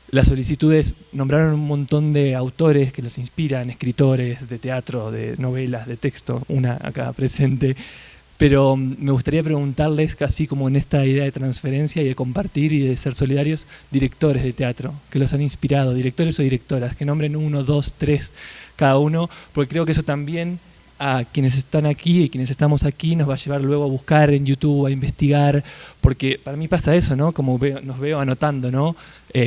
la solicitud es, nombraron un montón de autores que los inspiran, escritores de teatro, de novelas, de texto, una acá presente, pero me gustaría preguntarles, casi como en esta idea de transferencia y de compartir y de ser solidarios, directores de teatro que los han inspirado, directores o directoras, que nombren 1, 2, 3 cada uno, porque creo que eso también a quienes están aquí y quienes estamos aquí nos va a llevar luego a buscar en YouTube, a investigar, porque para mí pasa eso, ¿no? Como nos veo anotando, ¿no?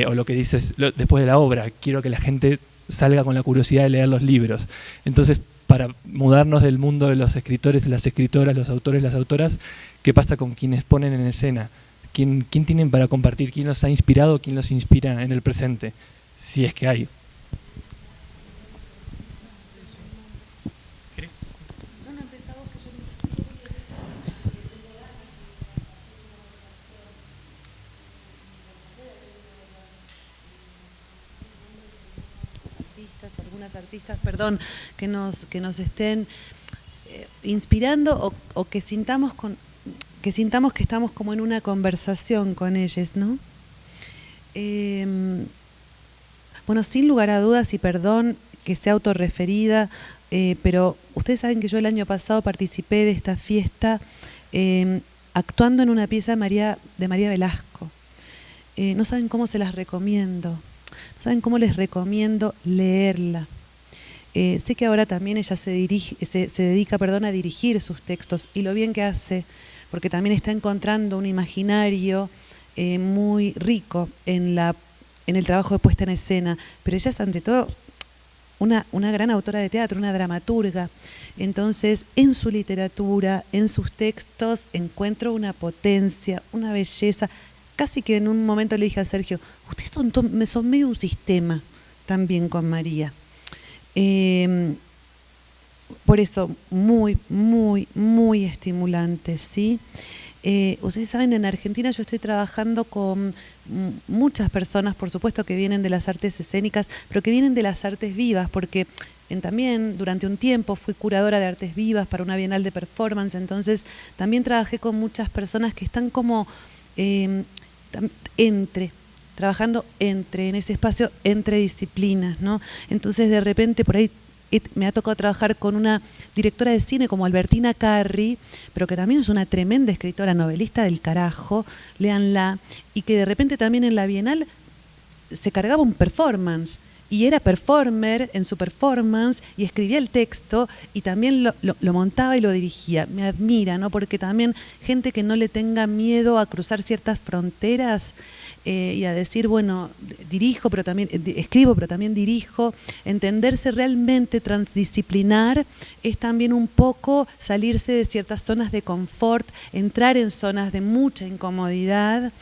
O lo que dices después de la obra, quiero que la gente salga con la curiosidad de leer los libros. Entonces, para mudarnos del mundo de los escritores, las escritoras, los autores, las autoras, ¿qué pasa con quienes ponen en escena? ¿Quién tienen para compartir? ¿Quién los ha inspirado? ¿Quién los inspira en el presente? Si es que hay. Artistas, perdón, que nos estén inspirando o que sintamos que estamos como en una conversación con ellos, ¿no? Bueno, sin lugar a dudas, y perdón que sea autorreferida, pero ustedes saben que yo el año pasado participé de esta fiesta actuando en una pieza de María Velasco. No saben cómo se las recomiendo. ¿Saben cómo les recomiendo leerla? Sé que ahora también ella se dedica a dirigir sus textos, y lo bien que hace, porque también está encontrando un imaginario muy rico en el trabajo de puesta en escena, pero ella es ante todo una gran autora de teatro, una dramaturga. Entonces, en su literatura, en sus textos, encuentro una potencia, una belleza. Casi que en un momento le dije a Sergio, ustedes son medio un sistema también con María. Por eso, muy, muy, muy estimulante, ¿sí? Ustedes saben, en Argentina yo estoy trabajando con muchas personas, por supuesto, que vienen de las artes escénicas, pero que vienen de las artes vivas, porque también durante un tiempo fui curadora de artes vivas para una bienal de performance, entonces también trabajé con muchas personas que están como trabajando en ese espacio entre disciplinas, ¿no? Entonces de repente por ahí me ha tocado trabajar con una directora de cine como Albertina Carri, pero que también es una tremenda escritora, novelista del carajo, léanla, y que de repente también en la Bienal se cargaba un performance, y era performer en su performance, y escribía el texto, y también lo montaba y lo dirigía. Me admira, ¿no? Porque también gente que no le tenga miedo a cruzar ciertas fronteras, y a decir, bueno, dirijo, pero también escribo, pero también dirijo. Entenderse realmente transdisciplinar es también un poco salirse de ciertas zonas de confort, entrar en zonas de mucha incomodidad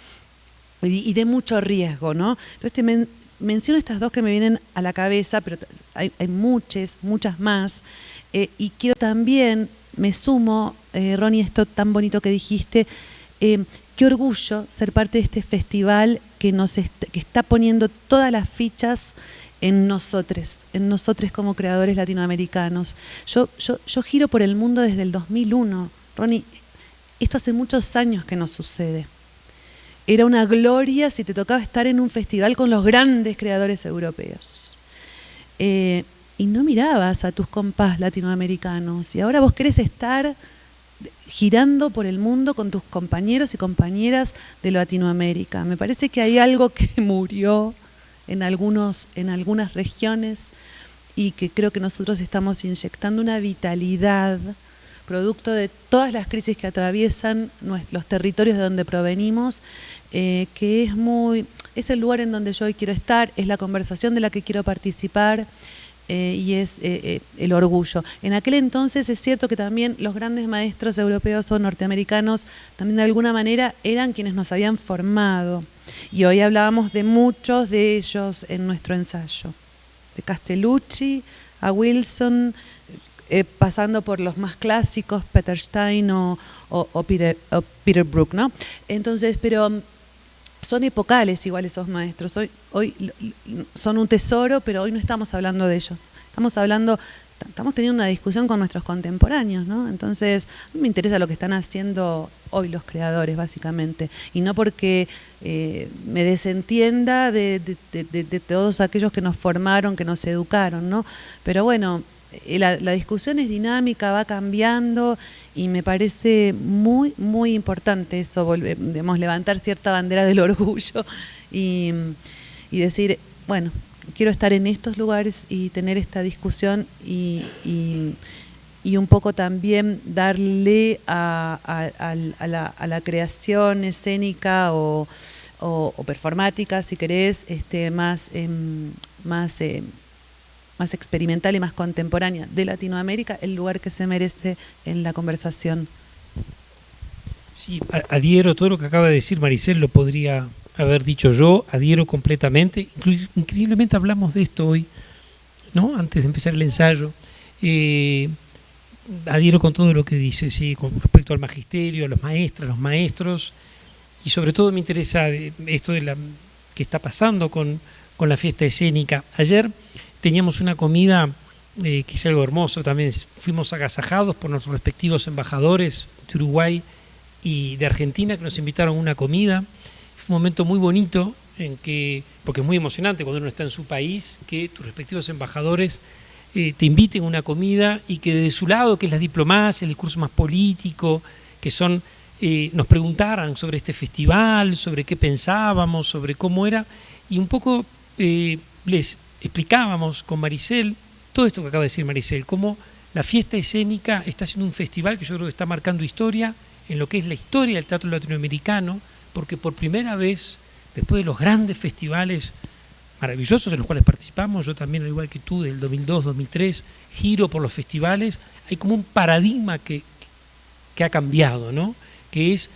y de mucho riesgo, ¿no? Entonces menciono estas dos que me vienen a la cabeza, pero hay muchas más. Y quiero también, me sumo, Ronnie, esto tan bonito que dijiste, qué orgullo ser parte de este festival que está poniendo todas las fichas en nosotros como creadores latinoamericanos. Yo giro por el mundo desde el 2001. Ronnie, esto hace muchos años que nos sucede. Era una gloria si te tocaba estar en un festival con los grandes creadores europeos. Y no mirabas a tus compás latinoamericanos. Y ahora vos querés estar girando por el mundo con tus compañeros y compañeras de Latinoamérica. Me parece que hay algo que murió en algunas regiones, y que creo que nosotros estamos inyectando una vitalidad producto de todas las crisis que atraviesan los territorios de donde provenimos, que es el lugar en donde yo hoy quiero estar, es la conversación de la que quiero participar. Y es el orgullo. En aquel entonces es cierto que también los grandes maestros europeos o norteamericanos también de alguna manera eran quienes nos habían formado, y hoy hablábamos de muchos de ellos en nuestro ensayo, de Castellucci a Wilson, pasando por los más clásicos, Peter Stein o Peter Brook, ¿no? Entonces, pero son epocales igual esos maestros. Hoy son un tesoro, pero hoy no estamos hablando de ellos. Estamos teniendo una discusión con nuestros contemporáneos, ¿no? Entonces, a mí me interesa lo que están haciendo hoy los creadores, básicamente. Y no porque me desentienda de todos aquellos que nos formaron, que nos educaron, ¿no? Pero bueno, la discusión es dinámica, va cambiando, y me parece muy, muy importante eso, levantar cierta bandera del orgullo y decir, bueno, quiero estar en estos lugares y tener esta discusión y un poco también darle a la creación escénica o performática, si querés, más experimental y más contemporánea de Latinoamérica, el lugar que se merece en la conversación. Sí, adhiero, todo lo que acaba de decir Maricel lo podría haber dicho yo, adhiero completamente. Increíblemente hablamos de esto hoy, ¿no? Antes de empezar el ensayo. Adhiero con todo lo que dice, sí, con respecto al magisterio, a los maestras, los maestros, y sobre todo me interesa esto de que está pasando con la fiesta escénica. Ayer teníamos una comida que es algo hermoso también. Fuimos agasajados por nuestros respectivos embajadores de Uruguay y de Argentina, que nos invitaron a una comida. Fue un momento muy bonito, porque es muy emocionante cuando uno está en su país, que tus respectivos embajadores te inviten a una comida, y que de su lado, que es la diplomacia, el discurso más político, que son, nos preguntaran sobre este festival, sobre qué pensábamos, sobre cómo era, y un poco les explicábamos con Maricel, todo esto que acaba de decir Maricel, cómo la fiesta escénica está siendo un festival que yo creo que está marcando historia en lo que es la historia del teatro latinoamericano, porque por primera vez, después de los grandes festivales maravillosos en los cuales participamos, yo también, al igual que tú, del 2002, 2003, giro por los festivales, hay como un paradigma que ha cambiado, ¿no? Que es,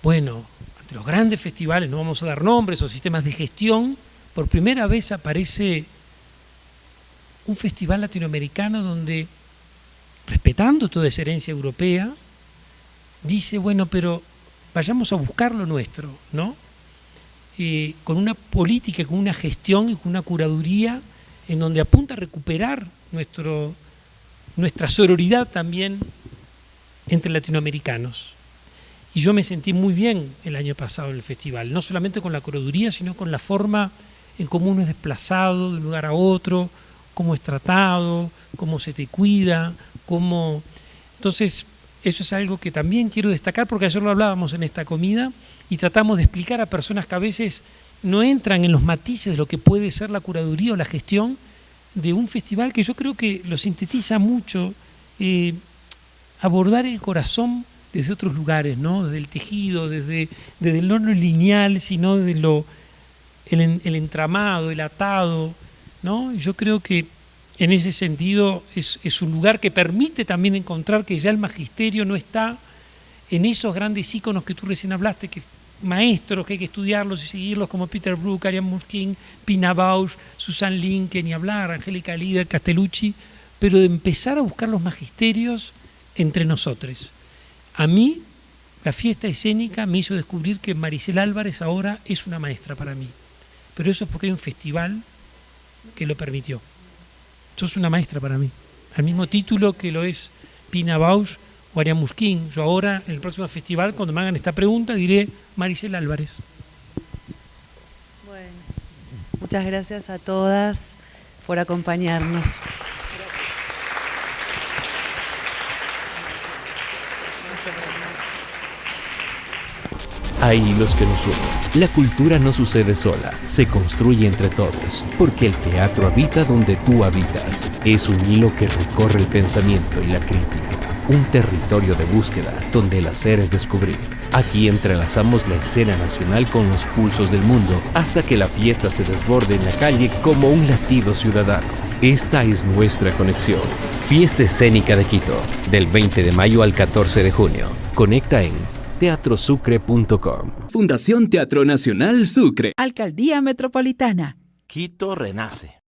bueno, ante los grandes festivales, no vamos a dar nombres o sistemas de gestión, por primera vez aparece un festival latinoamericano donde, respetando toda esa herencia europea, dice, bueno, pero vayamos a buscar lo nuestro, ¿no? Con una política, con una gestión y con una curaduría en donde apunta a recuperar nuestra sororidad también entre latinoamericanos. Y yo me sentí muy bien el año pasado en el festival, no solamente con la curaduría, sino con la forma en cómo uno es desplazado de un lugar a otro, cómo es tratado, cómo se te cuida, cómo... Entonces, eso es algo que también quiero destacar, porque ayer lo hablábamos en esta comida y tratamos de explicar a personas que a veces no entran en los matices de lo que puede ser la curaduría o la gestión de un festival que yo creo que lo sintetiza mucho, abordar el corazón desde otros lugares, ¿no? Desde el tejido, desde el no lineal, sino desde el entramado, el atado, ¿no? Yo creo que en ese sentido es un lugar que permite también encontrar que ya el magisterio no está en esos grandes íconos que tú recién hablaste, que maestros que hay que estudiarlos y seguirlos como Peter Brook, Ariane Muschkin, Pina Bausch, Susan Linke, ni hablar, Angélica Líder, Castellucci, pero de empezar a buscar los magisterios entre nosotros. A mí, la fiesta escénica me hizo descubrir que Maricel Álvarez ahora es una maestra para mí, pero eso es porque hay un festival que lo permitió. Sos una maestra para mí, al mismo título que lo es Pina Bausch o Ariane Muschkin. Yo ahora, en el próximo festival, cuando me hagan esta pregunta, diré Maricel Álvarez. Bueno, muchas gracias a todas por acompañarnos. Hay hilos que nos unen. La cultura no sucede sola, se construye entre todos, porque el teatro habita donde tú habitas. Es un hilo que recorre el pensamiento y la crítica, un territorio de búsqueda donde el hacer es descubrir. Aquí entrelazamos la escena nacional con los pulsos del mundo hasta que la fiesta se desborde en la calle como un latido ciudadano. Esta es nuestra conexión. Fiesta Escénica de Quito, del 20 de mayo al 14 de junio. Conecta en teatrosucre.com. Fundación Teatro Nacional Sucre. Alcaldía Metropolitana. Quito renace.